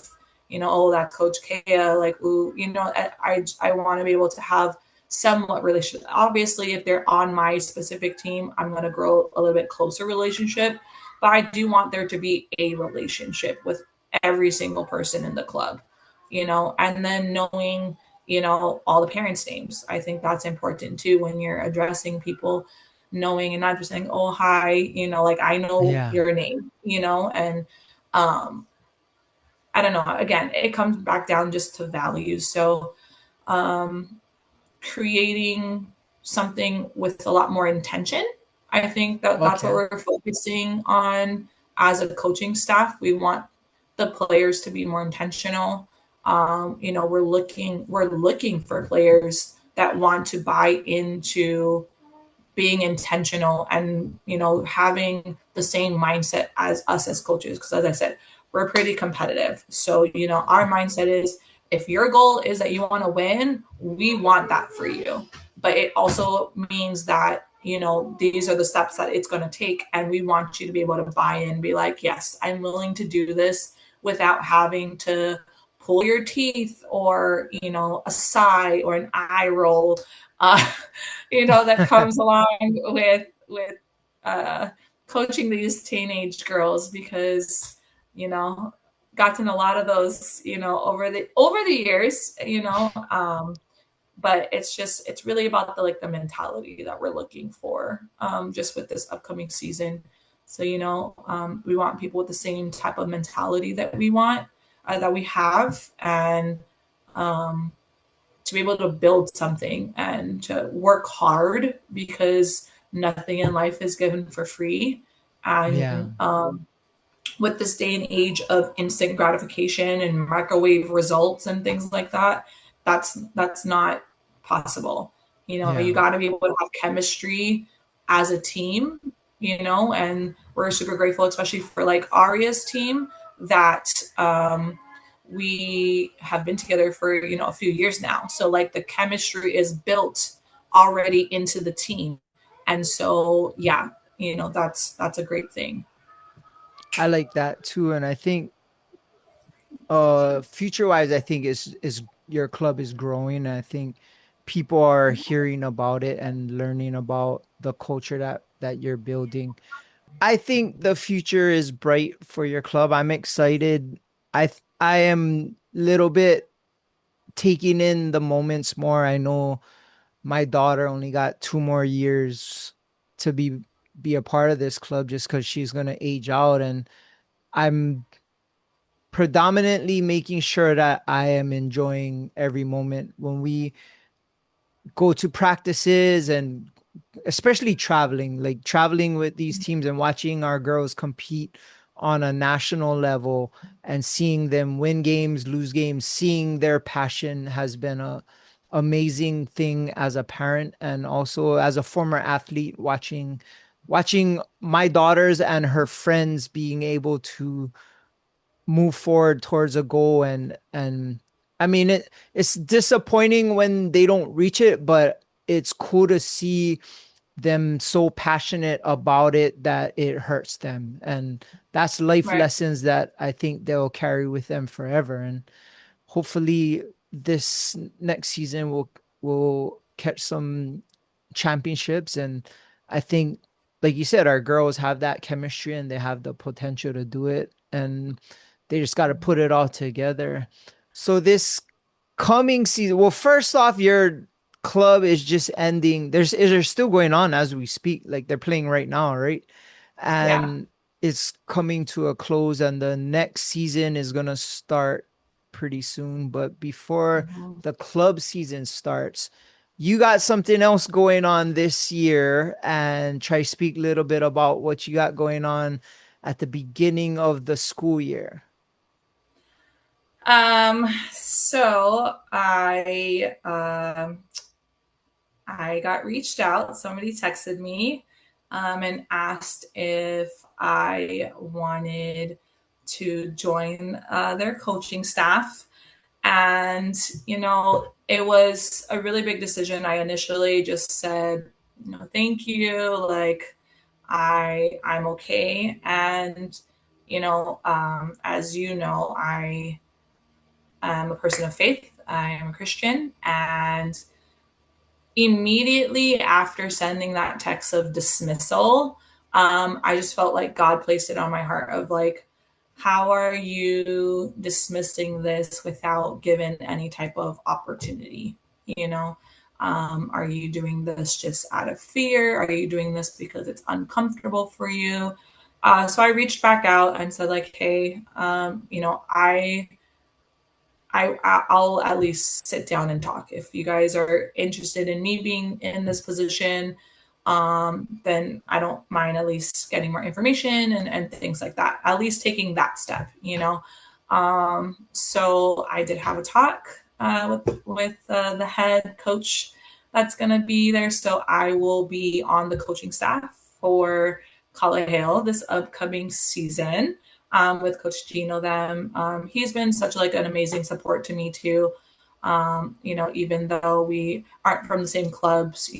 oh, that's Coach Kea, like, ooh, I want to be able to have somewhat relationship. Obviously, if they're on my specific team, I'm going to grow a little bit closer relationship, but I do want there to be a relationship with every single person in the club, and then knowing, all the parents' names. I think that's important too when you're addressing people, knowing and not just saying, oh, hi, like I know
Yeah.
your name, and um, I don't know. Again, it comes back down just to values. So, um, creating something with a lot more intention. I think that that's what
Okay.
we're focusing on as a coaching staff. We want the players to be more intentional. We're looking for players that want to buy into being intentional and having the same mindset as us as coaches, because as I said, we're pretty competitive. So our mindset is if your goal is that you want to win, we want that for you, but it also means that these are the steps that it's going to take, and we want you to be able to buy in, be like, yes, I'm willing to do this without having to pull your teeth or a sigh or an eye roll, uh, that comes along with uh, coaching these teenage girls, because you know gotten a lot of those over the years, but it's really about the mentality that we're looking for, just with this upcoming season. So we want people with the same type of mentality that we have, and um, to be able to build something and to work hard, because nothing in life is given for free.
Yeah.
And with this day and age of instant gratification and microwave results and things like that, that's not possible. You
Yeah.
got to be able to have chemistry as a team, and we're super grateful, especially for like Aria's team, that we have been together for, a few years now. So like the chemistry is built already into the team. And so, yeah, that's a great thing.
I like that too. And I think future wise, I think is your club is growing. And I think people are hearing about it and learning about the culture that you're building. I think the future is bright for your club. I'm excited. I am a little bit taking in the moments more. I know my daughter only got 2 more years to be a part of this club just because she's gonna age out, and I'm predominantly making sure that I am enjoying every moment when we go to practices, and especially traveling with these teams and watching our girls compete on a national level and seeing them win games, lose games, seeing their passion has been a amazing thing as a parent and also as a former athlete, watching my daughters and her friends being able to move forward towards a goal. And I mean, it's disappointing when they don't reach it, but it's cool to see them so passionate about it that it hurts them. And that's life
Right.
lessons that I think they'll carry with them forever. And hopefully this next season will catch some championships. And I think, like you said, our girls have that chemistry and they have the potential to do it, and they just got to put it all together. So this coming season, well, first off, your club is just ending. They're still going on as we speak. Like they're playing right now, right?
Yeah.
And it's coming to a close, and the next season is gonna start pretty soon. But before
Mhm.
the club season starts, you got something else going on this year, and try to speak a little bit about what you got going on at the beginning of the school year.
So I got reached out. Somebody texted me and asked if I wanted to join their coaching staff. And, it was a really big decision. I initially just said, thank you. Like, I'm okay. And, as you know, I am a person of faith. I am a Christian. And immediately after sending that text of dismissal, I just felt like God placed it on my heart of like, how are you dismissing this without giving any type of opportunity? You know, are you doing this just out of fear? Are you doing this because it's uncomfortable for you? So I reached back out and said like, hey, I'll at least sit down and talk. If you guys are interested in me being in this position, then I don't mind at least getting more information and things like that. At least taking that step. So I did have a talk with the head coach that's going to be there. So I will be on the coaching staff for Kalahale this upcoming season with Coach Gino. Them, he's been such like an amazing support to me too. Even though we aren't from the same clubs,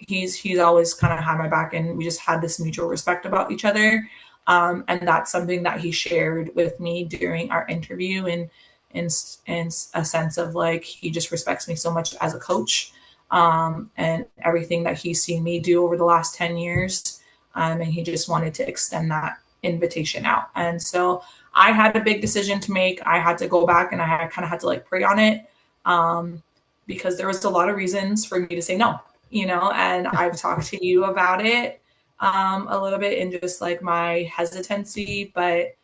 he's always kind of had my back, and we just had this mutual respect about each other. And that's something that he shared with me during our interview, and in a sense of like he just respects me so much as a coach, and everything that he's seen me do over the last 10 years. And he just wanted to extend that invitation out. And so I had a big decision to make. I had to go back and I kind of had to like pray on it, um, because there was a lot of reasons for me to say no, and I've talked to you about it a little bit in just like my hesitancy. But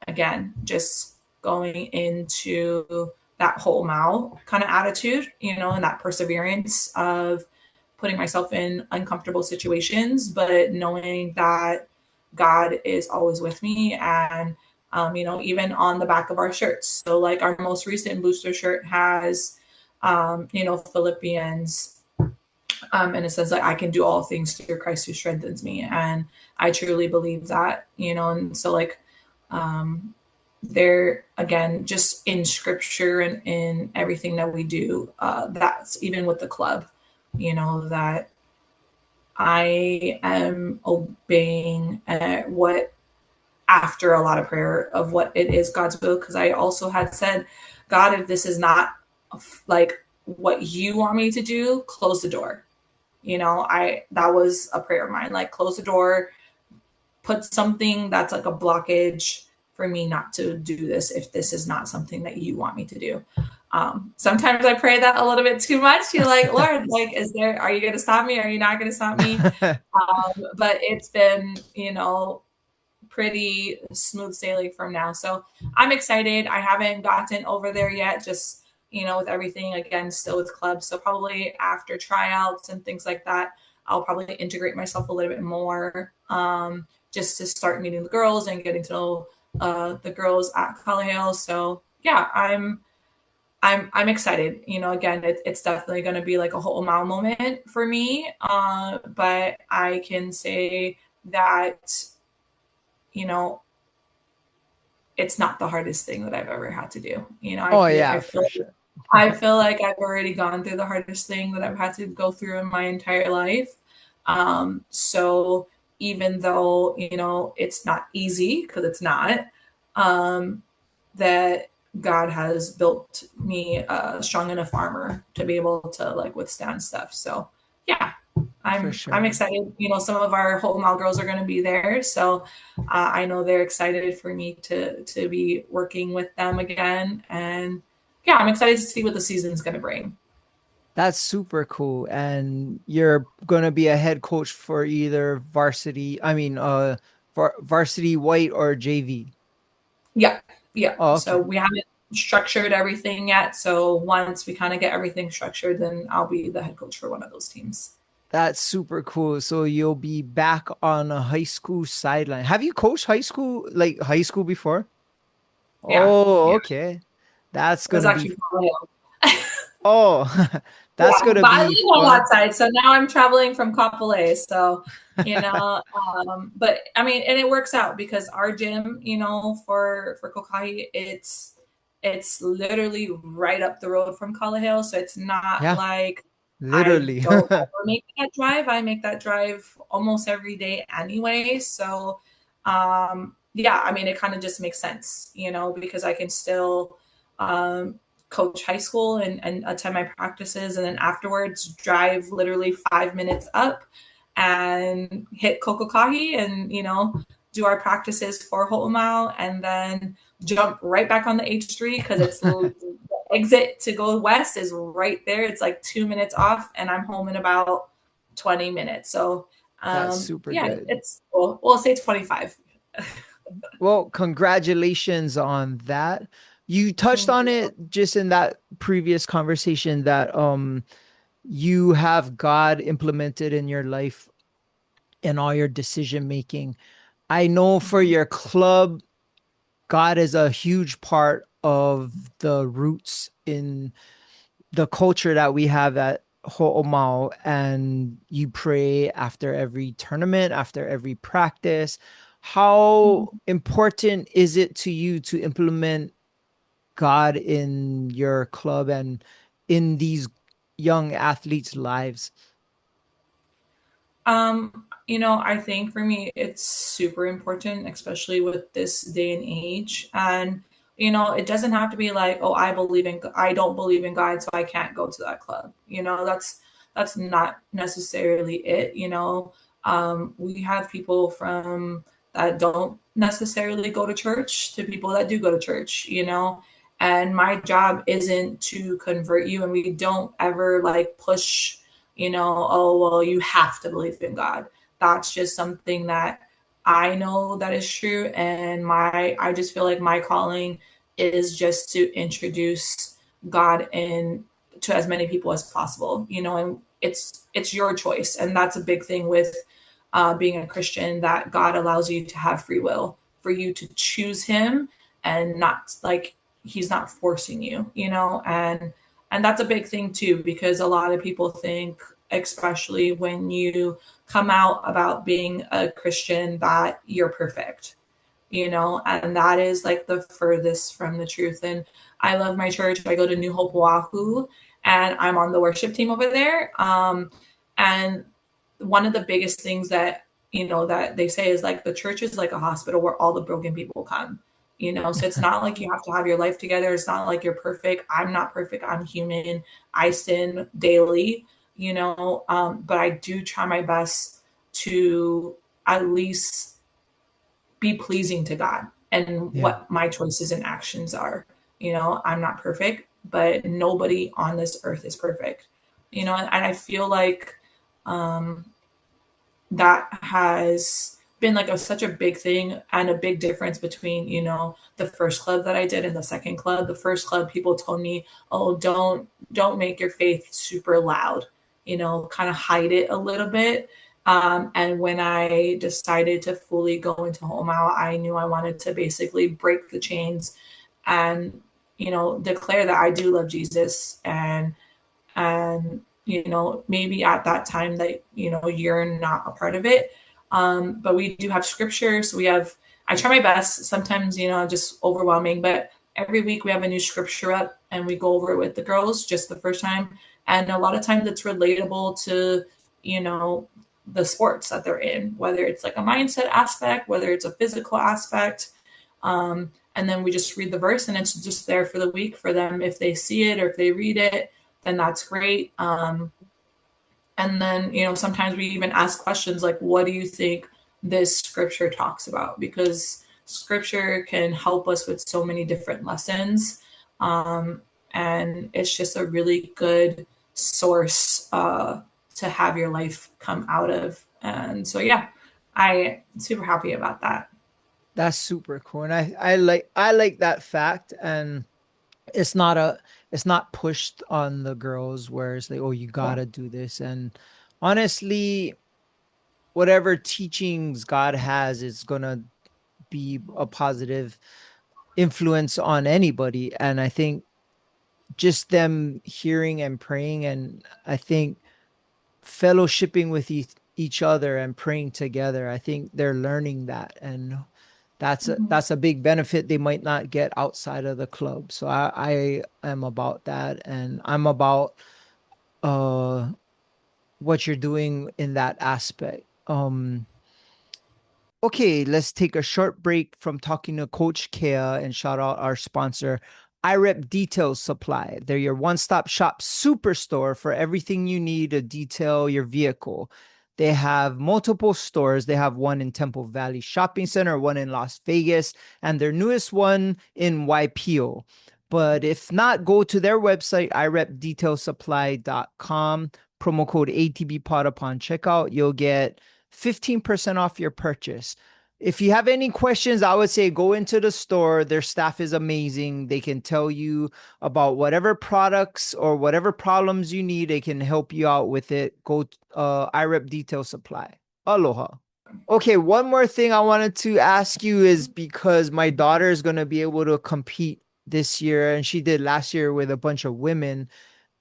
again, just going into that whole OMAU kind of attitude, and that perseverance of putting myself in uncomfortable situations, but knowing that God is always with me. And, even on the back of our shirts. So, like, our most recent booster shirt has, Philippians, and it says, like, I can do all things through Christ who strengthens me. And I truly believe that, and so, like, they're again just in scripture and in everything that we do. That's even with the club, that I am obeying what after a lot of prayer of what it is God's will. Because I also had said, God, if this is not like what you want me to do, close the door. I that was a prayer of mine, like close the door, put something that's like a blockage for me not to do this if this is not something that you want me to do. Sometimes I pray that a little bit too much. You're like, Lord, like, are you going to stop me? Are you not going to stop me? But it's been, pretty smooth sailing from now. So I'm excited. I haven't gotten over there yet, just, with everything again, still with clubs. So probably after tryouts and things like that, I'll probably integrate myself a little bit more, just to start meeting the girls and getting to know the girls at Colorado. So yeah, I'm excited. Again, it's definitely going to be like a whole OMAU moment for me. But I can say that, you know, it's not the hardest thing that I've ever had to do. I
Oh
feel
yeah,
I
for
feel
sure.
I feel like I've already gone through the hardest thing that I've had to go through in my entire life. So even though, it's not easy because it's not, um, that God has built me a strong enough armor to be able to like withstand stuff. So yeah,
For
I'm
sure.
excited. Some of our whole mall girls are going to be there, so I know they're excited for me to be working with them again, and yeah, I'm excited to see what the season's going to bring.
That's super cool. And you're gonna be a head coach for either varsity, I mean, varsity white or JV.
Yeah, yeah.
Oh,
So
okay.
we haven't structured everything yet. So once we kind of get everything structured, then I'll be the head coach for one of those teams.
That's super cool. So you'll be back on a high school sideline. Have you coached high school before?
Yeah,
Oh,
yeah.
okay. That's
It was
gonna be,
actually Colorado.
oh, that's
Yeah,
gonna
but I
be
live on
fun.
that side, so now I'm traveling from Kapolei. So, but I mean, and it works out because our gym, for Kokai, it's literally right up the road from Kalahale, so it's not
Yeah,
like I
literally.
don't ever make that drive. I make that drive almost every day anyway. So, yeah, I mean, it kind of just makes sense, because I can still um, coach high school and attend my practices, and then afterwards drive literally 5 minutes up and hit Kokokahi and do our practices for Ho'omau, and then jump right back on the H3 because it's the exit to go west is right there. It's like 2 minutes off, and I'm home in about 20 minutes. So
That's super
yeah,
good.
it's well, we'll say 25.
Well, congratulations on that. You touched
Thank
on
you.
it just in that previous conversation that you have God implemented in your life and all your decision making. I know for
Mhm.
your club, God is a huge part of the roots in the culture that we have at Ho'omau, and you pray after every tournament, after every practice. How
Mhm.
important is it to you to implement God in your club and in these young athletes' lives?
I think for me it's super important, especially with this day and age. And it doesn't have to be like, oh, I don't believe in God, so I can't go to that club. That's not necessarily it. We have people from that don't necessarily go to church to people that do go to church. And my job isn't to convert you, and we don't ever like push oh, well, you have to believe in God. That's just something that I know that is true. And I just feel like my calling is just to introduce God in to as many people as possible, and it's your choice. And that's a big thing with being a Christian, that God allows you to have free will for you to choose him, and not like he's not forcing you, and that's a big thing too, because a lot of people think, especially when you come out about being a Christian, that you're perfect. and that is like the furthest from the truth. And I love my church. I go to New Hope Oahu, and I'm on the worship team over there. And one of the biggest things that that they say is like the church is like a hospital where all the broken people come. So it's not like you have to have your life together. It's not like you're perfect. I'm not perfect. I'm human. I sin daily. But I do try my best to at least be pleasing to God and
Yeah.
what my choices and actions are. I'm not perfect, but nobody on this earth is perfect. And I feel like um, that has been like such a big thing and a big difference between the first club that I did and the second club. The first club, people told me, oh, don't make your faith super loud, kind of hide it a little bit. And when I decided to fully go into OMAU, I knew I wanted to basically break the chains and declare that I do love Jesus. And maybe at that time that you're not a part of it, but we do have scripture. So I try my best. Sometimes just overwhelming, but every week we have a new scripture up and we go over it with the girls just the first time, and a lot of times it's relatable to you know the sports that they're in, whether it's like a mindset aspect, whether it's a physical aspect. And then we just read the verse and it's just there for the week for them. If they see it or if they read it, then that's great. And then, sometimes we even ask questions like, what do you think this scripture talks about? Because scripture can help us with so many different lessons. Um, and it's just a really good source to have your life come out of. And so, yeah, I'm super happy about that.
That's super cool. And I like that fact. And it's not a it's not pushed on the girls where it's like, oh, you
Yeah.
gotta do this. And honestly, whatever teachings God has is gonna be a positive influence on anybody. And I think just them hearing and praying, and I think fellowshipping with each other and praying together, I think they're learning that. And
Mhm.
that's a big benefit they might not get outside of the club. So I am about that, and I'm about uh what you're doing in that aspect. Okay, let's take a short break from talking to Coach Kea and shout out our sponsor, iRep Detail Supply. They're your one stop shop superstore for everything you need to detail your vehicle. They have multiple stores. They have one in Temple Valley Shopping Center, one in Las Vegas, and their newest one in YPO. But if not, go to their website, irepdetailsupply.com, promo code ATBpod upon checkout. You'll get 15% off your purchase. If you have any questions, I would say go into the store. Their staff is amazing. They can tell you about whatever products or whatever problems you need. They can help you out with it. Go iRep Detail Supply. Aloha. Okay, one more thing I wanted to ask you is because my daughter is going to be able to compete this year, and she did last year with a bunch of women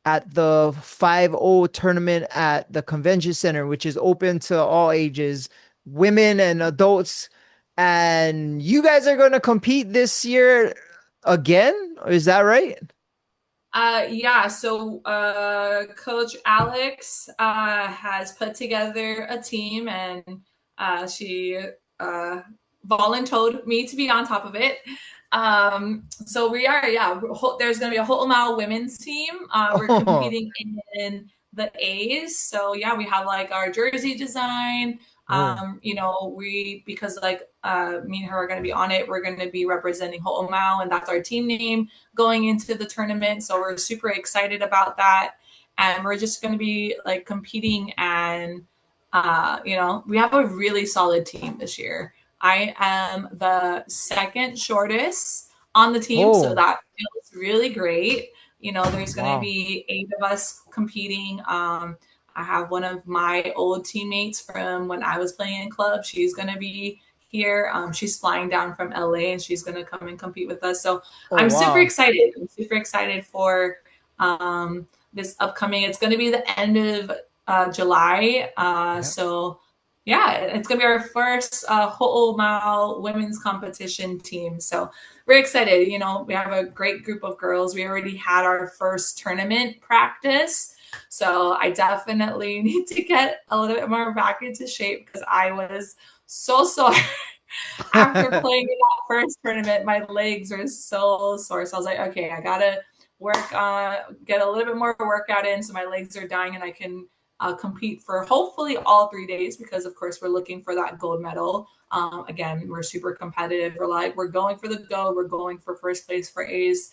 at the 5-0 tournament at the convention center, which is open to all ages, women and adults. And you guys are going to compete this year again? Is that right?
Yeah, so Coach Alex has put together a team, and she uh, volunteered me to be on top of it. So we are, yeah, there's going to be a whole amount women's team. We're
Oh,
competing in the A's. So yeah, we have like our jersey design.
oh,
Because like me and her are going to be on it, we're going to be representing Ho'omau, and that's our team name going into the tournament. So we're super excited about that. And we're just going to be like competing. And, we have a really solid team this year. I am the second shortest on the team. So
oh,
that feels really great. There's going to
wow.
be 8 of us competing. I have one of my old teammates from when I was playing in club. She's going to be here. She's flying down from LA and she's going to come and compete with us. So
Oh,
I'm super
wow.
excited. I'm super excited for this upcoming. It's going to be the end of July.
Yeah.
So Yeah, it's gonna be our first OMAU women's competition team. So we're excited. You know, we have a great group of girls. We already had our first tournament practice. So I definitely need to get a little bit more back into shape because I was so sore after playing in that first tournament. My legs were so sore. So I was like, okay, I gotta get a little bit more workout in so my legs are dying and I can compete for hopefully all 3 days because, of course, we're looking for that gold medal. Again, we're super competitive. We're going for the gold. We're going for first place for A's.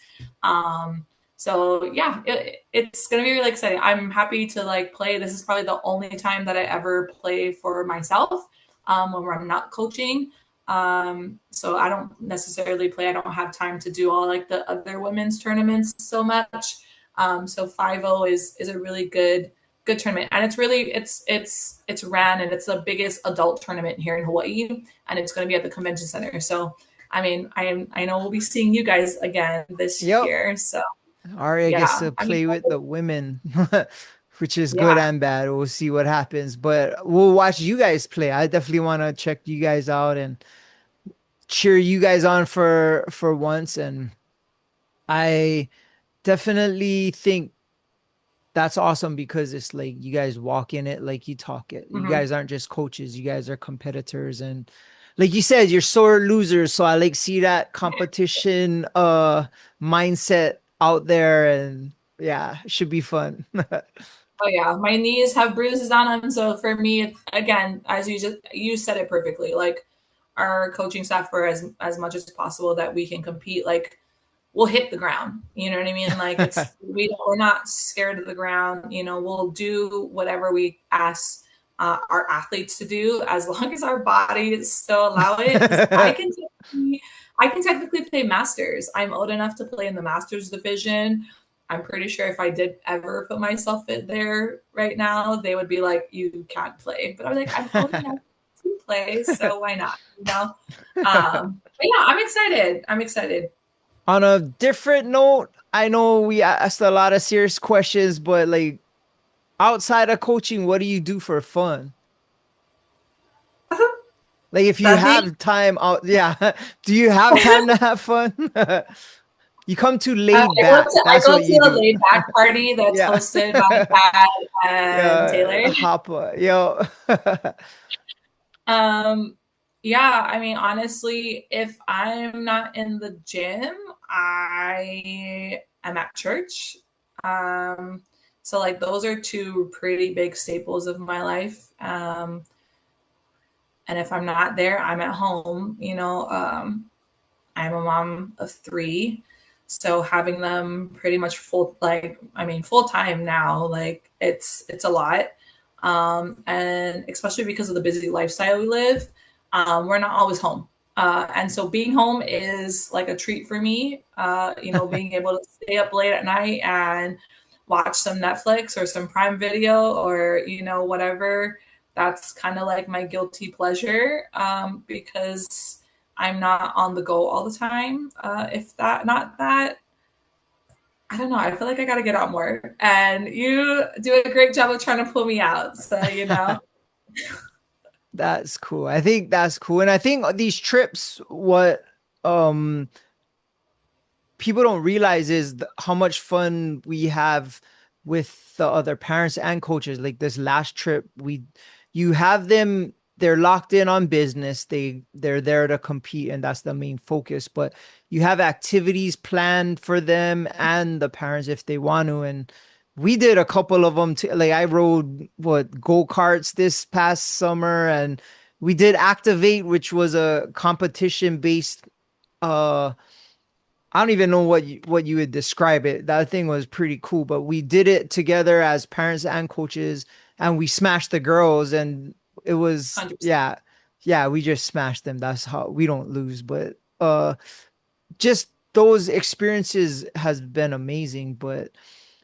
So yeah, it's gonna be really exciting. I'm happy to like play. This is probably the only time that I ever play for myself when I'm not coaching. So I don't necessarily play. I don't have time to do all like the other women's tournaments so much. So 5-0 is a really good tournament, and it's really it's ran and it's the biggest adult tournament here in Hawaii, and it's going to be at the convention center. So I know we'll be seeing you guys again this
Yep.
year. So
Aria gets
yeah,
to
I'm
play with
excited.
the women, which is good
Yeah.
and bad. We'll see what happens, but we'll watch you guys play. I definitely want to check you guys out and cheer you guys on for once. And I definitely think that's awesome because it's like you guys walk in it like you talk it. You
Mhm.
guys aren't just coaches, you guys are competitors. And like you said, you're sore losers. So I like see that competition mindset out there, and yeah, it should be fun.
Oh yeah, my knees have bruises on them. So for me, again, as you said it perfectly. Like our coaching staff for as much as possible that we can compete. Like we'll hit the ground. You know what I mean? Like we're not scared of the ground. You know, we'll do whatever we ask our athletes to do as long as our bodies still allow it. Because I can technically play masters. I'm old enough to play in the masters division. I'm pretty sure if I did ever put myself in there right now, they would be like, "You can't play." But I was like, "I'm old enough to play, so why not?" You know. But yeah, I'm excited. I'm excited.
On a different note, I know we asked a lot of serious questions, but like outside of coaching, what do you do for fun? Like if you
Sunday,
have time out, yeah. Do you have time to have fun? You come too laid back.
I
That's
go
what
to
you
a
do.
laid back party that's
Yeah.
hosted by Dad and Taylor.
Yeah, Hoppa. Yo.
Um, yeah, I mean, honestly, if I'm not in the gym, I am at church. Um, so like those are two pretty big staples of my life. And if I'm not there, I'm at home. You know, I'm a mom of three, so having them pretty much full time now, like it's a lot. And especially because of the busy lifestyle we live, we're not always home. And so being home is like a treat for me. You know, being able to stay up late at night and watch some Netflix or some Prime Video or, you know, whatever. That's kind of like my guilty pleasure because I'm not on the go all the time. If that, not that, I don't know. I feel like I got to get out more. And you do a great job of trying to pull me out. So, you know,
That's cool. I think that's cool. And I think these trips, what um people don't realize is how much fun we have with the other parents and coaches. Like this last trip, you have them, they're locked in on business. They're there to compete, and that's the main focus. But you have activities planned for them and the parents if they want to. And we did a couple of them too. Like I rode what go-karts this past summer, and we did Activate, which was a competition based I don't even know what you would describe it. That thing was pretty cool, but we did it together as parents and coaches, and we smashed the girls, and it was
100%.
yeah, yeah, we just smashed them. That's how we don't lose, but just those experiences has been amazing. But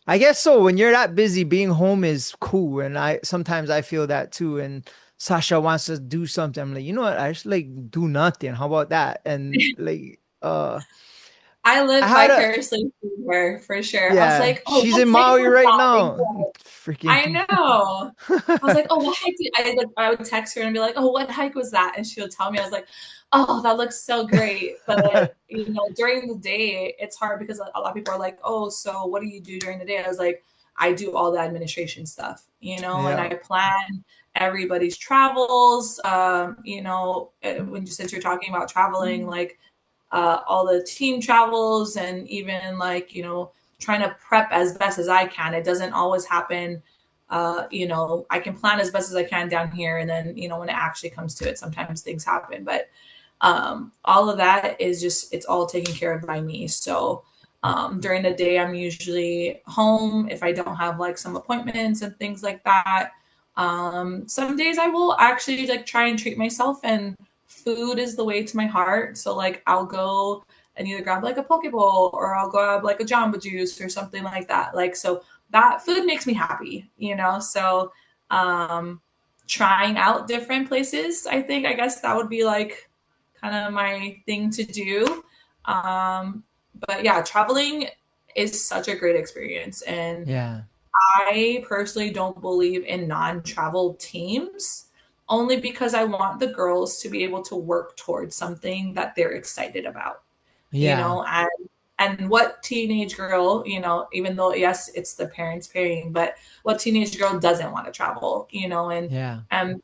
I guess so. When you're that busy, being home is cool, and I sometimes I feel that too. And Sasha wants to do something. I'm like, you know what? I just like do nothing. How about that? And like
I
I
live
had a
vicariously through her for sure. I was
yeah,
like, oh,
she's
what
in
hike
Maui
was
right
that?
now.
Like, I
Freaking
know. I was like, oh, what hike did I would text her and be like, oh, what hike was that? And she would tell me. I was like, oh, that looks so great. But during the day, it's hard because a lot of people are like, oh, so what do you do during the day? I was like, I do all the administration stuff, and
yeah.
I plan everybody's travels. When since you're talking about traveling, like all the team travels and even like, trying to prep as best as I can. It doesn't always happen. I can plan as best as I can down here. And then, when it actually comes to it, sometimes things happen. But all of that is just, it's all taken care of by me. So during the day, I'm usually home if I don't have like some appointments and things like that. Some days I will actually like try and treat myself, and food is the way to my heart. So like I'll go and either grab like a poke bowl or I'll grab like a Jamba Juice or something like that. Like so that food makes me happy. So um trying out different places, I guess that would be like kind of my thing to do. But yeah, traveling is such a great experience, and
Yeah.
I personally don't believe in non-travel teams only because I want the girls to be able to work towards something that they're excited about,
Yeah.
and what teenage girl, even though yes, it's the parents paying, but what teenage girl doesn't want to travel,
Yeah.
and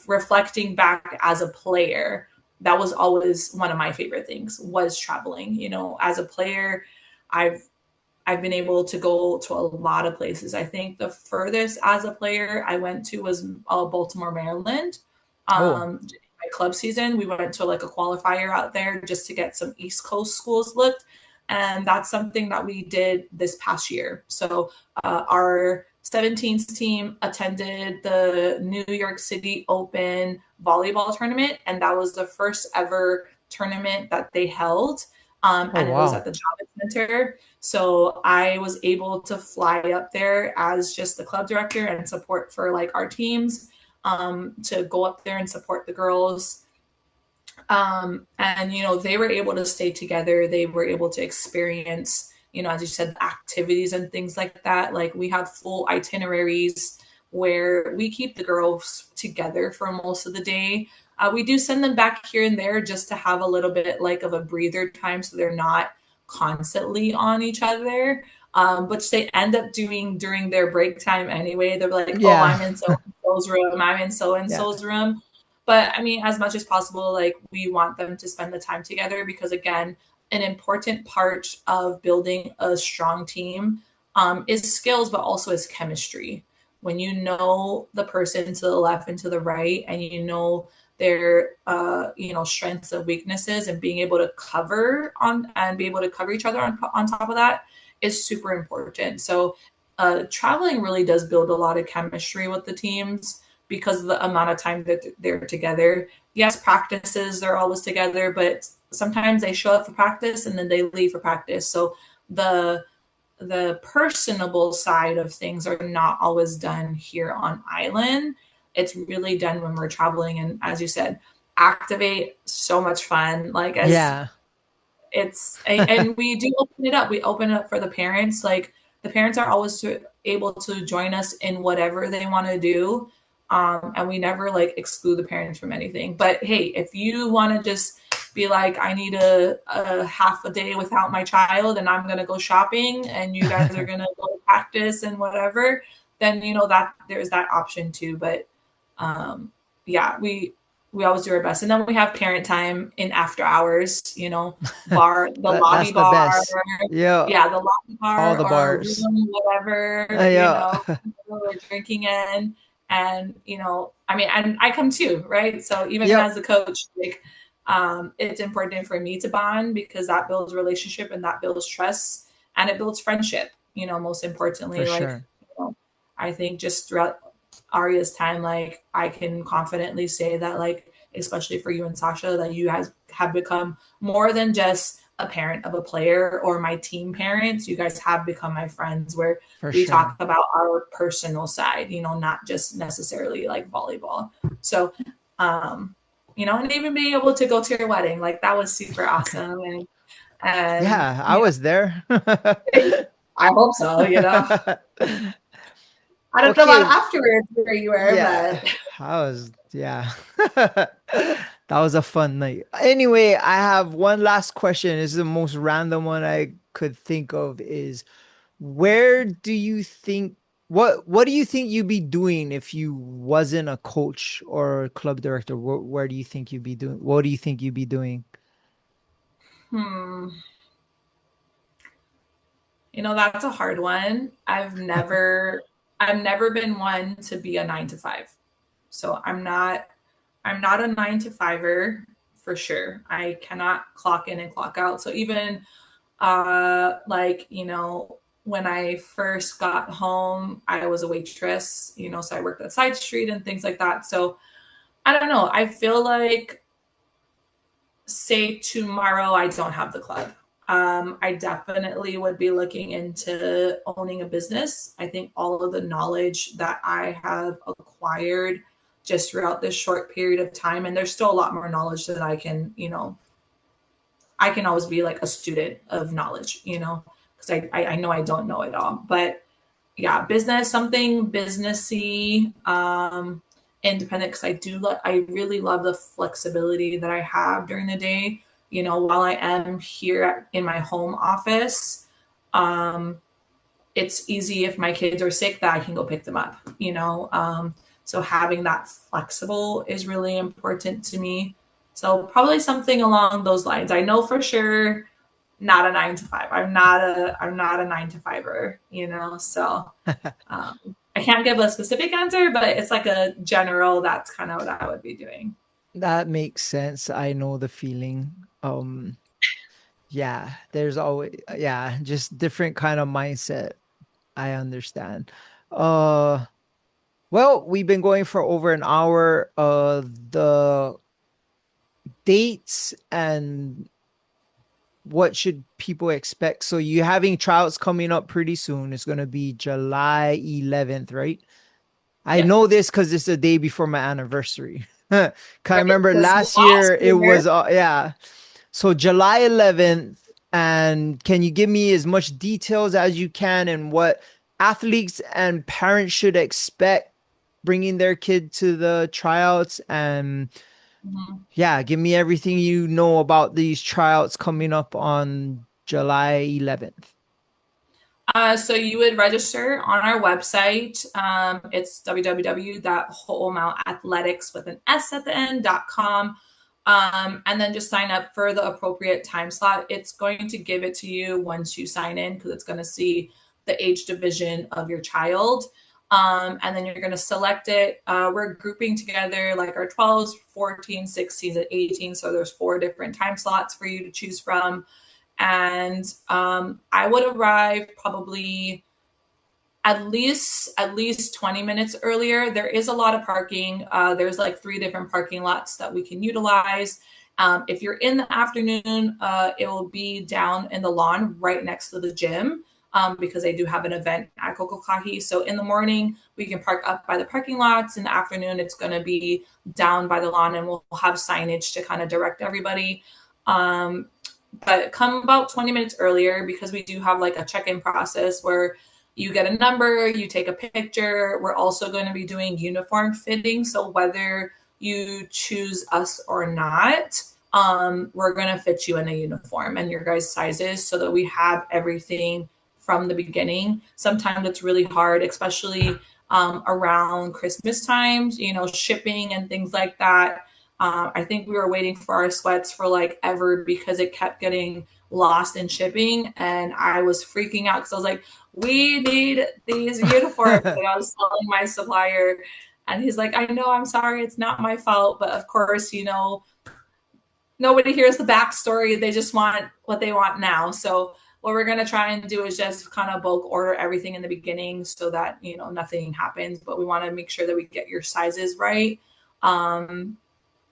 reflecting back as a player, that was always one of my favorite things was traveling. As a player, I've I've been able to go to a lot of places. I think the furthest as a player I went to was Baltimore, Maryland.
Oh.
My club season, we went to like a qualifier out there just to get some East Coast schools looked. And that's something that we did this past year. So our 17s team attended the New York City Open volleyball tournament, and that was the first ever tournament that they held.
Oh
And it was
wow.
at the Javits Center. So I was able to fly up there as just the club director and support for like our teams, to go up there and support the girls. And they were able to stay together. They were able to experience, as you said, activities and things like that. Like we have full itineraries where we keep the girls together for most of the day. We do send them back here and there just to have a little bit like of a breather time so they're not constantly on each other, which they end up doing during their break time anyway. They're like, oh,
Yeah.
I'm in so and so's room, I'm in so and
Yeah.
so's room. But I mean, as much as possible, like we want them to spend the time together because, again, an important part of building a strong team is skills, but also is chemistry. When you know the person to the left and to the right, and you know their strengths and weaknesses, and being able to cover on and be able to cover each other on top of that is super important. So traveling really does build a lot of chemistry with the teams because of the amount of time that they're together. Yes, practices they're always together, but sometimes they show up for practice and then they leave for practice. So the the personable side of things are not always done here on island. It's really done when we're traveling, and as you said, activate, so much fun. Like as
Yeah.
it's and we do open it up. We open it up for the parents. Like the parents are always able to join us in whatever they want to do. And we never like exclude the parents from anything. But hey, if you want to just be like, I need a half a day without my child and I'm gonna go shopping and you guys are gonna go practice and whatever, then that there's that option too. But um yeah, we always do our best. And then we have parent time in after hours, the lobby
That's the
bar,
best. Yeah.
yeah, the lobby
All
bar
the
or
bars.
room, whatever,
Yeah.
we're drinking in. And, I mean, and I come too, right? So even
Yep.
as a coach, like, it's important for me to bond because that builds relationship and that builds trust and it builds friendship, most
For
importantly, like,
sure.
I think just throughout Arya's time, like I can confidently say that, like, especially for you and Sasha, that you guys have become more than just a parent of a player or my team parents. You guys have become my friends where
For
we talk
sure.
about our personal side, not just necessarily like volleyball. So, and even being able to go to your wedding, like that was super awesome. And And,
Yeah, I was there.
I hope so, I don't know about
Okay,
afterwards where you were,
yeah,
but
yeah. That was a fun night. Anyway, I have one last question. This is the most random one I could think of is where do you think what do you think you'd be doing if you wasn't a coach or club director? Where do you think you'd be doing? What do you think you'd be doing?
hmm, that's a hard one. I've never been one to be a 9 to 5. So I'm not a 9 to 5er for sure. I cannot clock in and clock out. So even like, when I first got home, I was a waitress, so I worked at side street and things like that. So I don't know. I feel like, say tomorrow I don't have the club. I definitely would be looking into owning a business. I think all of the knowledge that I have acquired just throughout this short period of time, and there's still a lot more knowledge that I can always be like a student of knowledge, because I know I don't know it all. But yeah, business, something businessy, independent, because I really love the flexibility that I have during the day. While I am here in my home office, um, it's easy if my kids are sick that I can go pick them up. So having that flexible is really important to me. So probably something along those lines. I know for sure not a 9 to 5. I'm not a 9 to 5er, so I can't give a specific answer, but it's like a general, that's kind of what I would be doing.
That makes sense. I know the feeling. Yeah, there's always yeah, just different kind of mindset. I understand. Uh well, we've been going for over an hour. The dates and what should people expect? So you having tryouts coming up pretty soon. It's gonna be July 11th, right? I
Yep.
know this because it's the day before my anniversary. Cause I
Right.
remember
Because
last
last
year it
year,
was yeah. So July 11th, and can you give me as much details as you can and what athletes and parents should expect bringing their kid to the tryouts and
mhm.
yeah, give me everything you know about these tryouts coming up on July 11th.
So you would register on our website. It's www.homeoutathletics with an S at the end.com. And then just sign up for the appropriate time slot. It's going to give it to you once you sign in because it's going to see the age division of your child. And then you're going to select it. We're grouping together like our 12s, 14s, 16s, and 18. So there's 4 different time slots for you to choose from. And I would arrive probably at least 20 minutes earlier. There is a lot of parking. There's like 3 different parking lots that we can utilize. If you're in the afternoon, it will be down in the lawn right next to the gym. Because they do have an event at Kokokahi. So in the morning, we can park up by the parking lots. In the afternoon, it's going to be down by the lawn, and we'll have signage to kind of direct everybody. Um, but come about 20 minutes earlier because we do have like a check-in process where you get a number, you take a picture. We're also going to be doing uniform fitting. So whether you choose us or not, we're going to fit you in a uniform and your guys' sizes so that we have everything from the beginning. Sometimes it's really hard, especially around Christmas times, shipping and things like that. I think we were waiting for our sweats for like ever because it kept getting lost in shipping. And I was freaking out because I was like, we need these uniforms. And I was telling my supplier, and he's like, I know, I'm sorry, it's not my fault. But of course, nobody hears the backstory. They just want what they want now. So what we're going to try and do is just kind of bulk order everything in the beginning so that, nothing happens. But we want to make sure that we get your sizes right.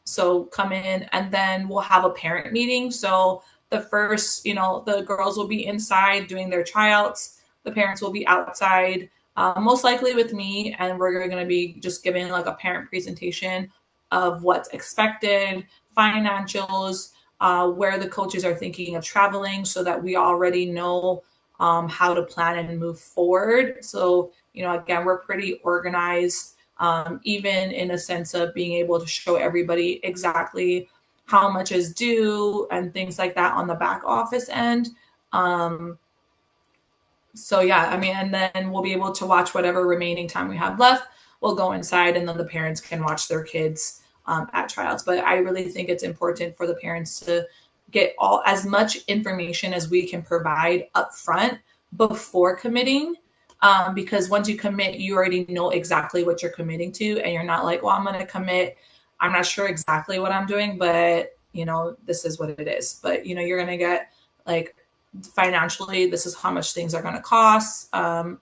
So come in and then we'll have a parent meeting. So the first, the girls will be inside doing their tryouts. The parents will be outside, most likely with me. And we're going to be just giving like a parent presentation of what's expected, financials, where the coaches are thinking of traveling so that we already know how to plan and move forward. So, again, we're pretty organized, even in a sense of being able to show everybody exactly how much is due and things like that on the back office end. Um, so yeah, I mean, and then we'll be able to watch whatever remaining time we have left. We'll go inside, and then the parents can watch their kids at tryouts. But I really think it's important for the parents to get all as much information as we can provide up front before committing. Because once you commit, you already know exactly what you're committing to, and you're not like, well, I'm going to commit. I'm not sure exactly what I'm doing, but this is what it is. But you're going to get like financially, this is how much things are going to cost,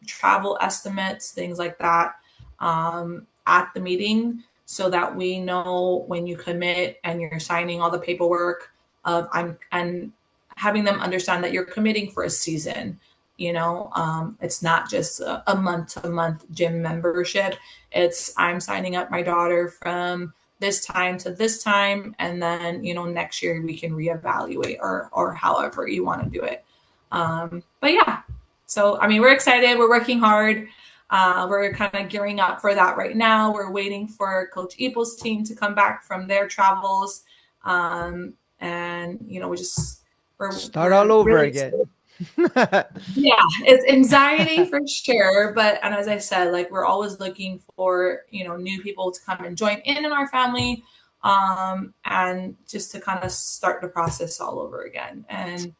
travel estimates, things like that at the meeting, so that we know when you commit and you're signing all the paperwork and having them understand that you're committing for a season. It's not just a month-to-month gym membership. It's I'm signing up my daughter from this time to this time, and then next year we can reevaluate or however you want to do it. But yeah, so I mean, we're excited. We're working hard. We're kind of gearing up for that right now. We're waiting for Coach Ipo's team to come back from their travels, and we're
Start all over
really
again.
yeah, it's anxiety for sure. And as I said, like we're always looking for, new people to come and join in our family, and just to kind of start the process all over again. And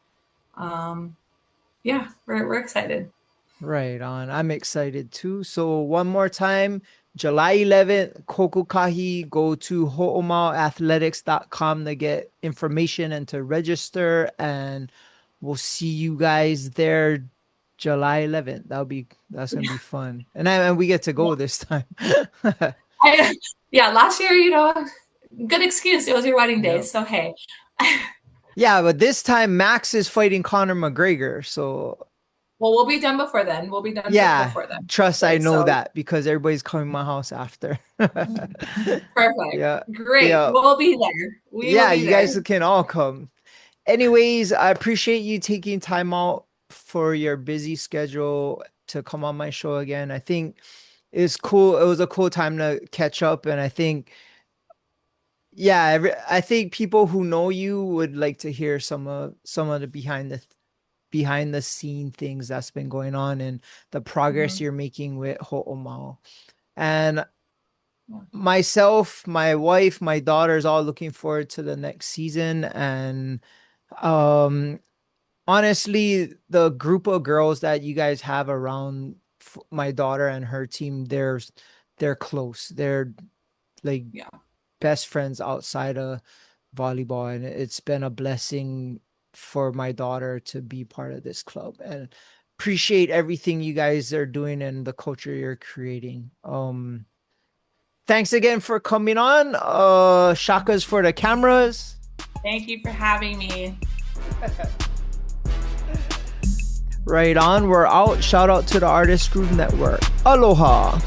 yeah, we're excited.
Right on. I'm excited too. So one more time, July 11th, Kokukahi, go to hoomaoathletics.com to get information and to register. And we'll see you guys there July 11th. That's gonna be fun. And we get to go this time.
Yeah, last year, good excuse. It was your wedding day. Yep. So hey.
Yeah, but this time Max is fighting Conor McGregor. So
well, we'll be done before then. Before then.
Trust, right, I know that because everybody's coming to my house after.
Perfect. Yeah. Great. Yeah. We'll be there.
You guys can all come. Anyways, I appreciate you taking time out for your busy schedule to come on my show again. I think it's cool. It was a cool time to catch up. And I think, I think people who know you would like to hear some of the behind the scene things that's been going on and the progress you're making with OMAU. And myself, my wife, my daughters all looking forward to the next season. And honestly, the group of girls that you guys have around my daughter and her team, they're close. They're like best friends outside of volleyball, and it's been a blessing for my daughter to be part of this club, and appreciate everything you guys are doing and the culture you're creating. Thanks again for coming on. Shakas for the cameras.
Thank you for having me.
Right on. We're out. Shout out to the Artist Group Network. Aloha.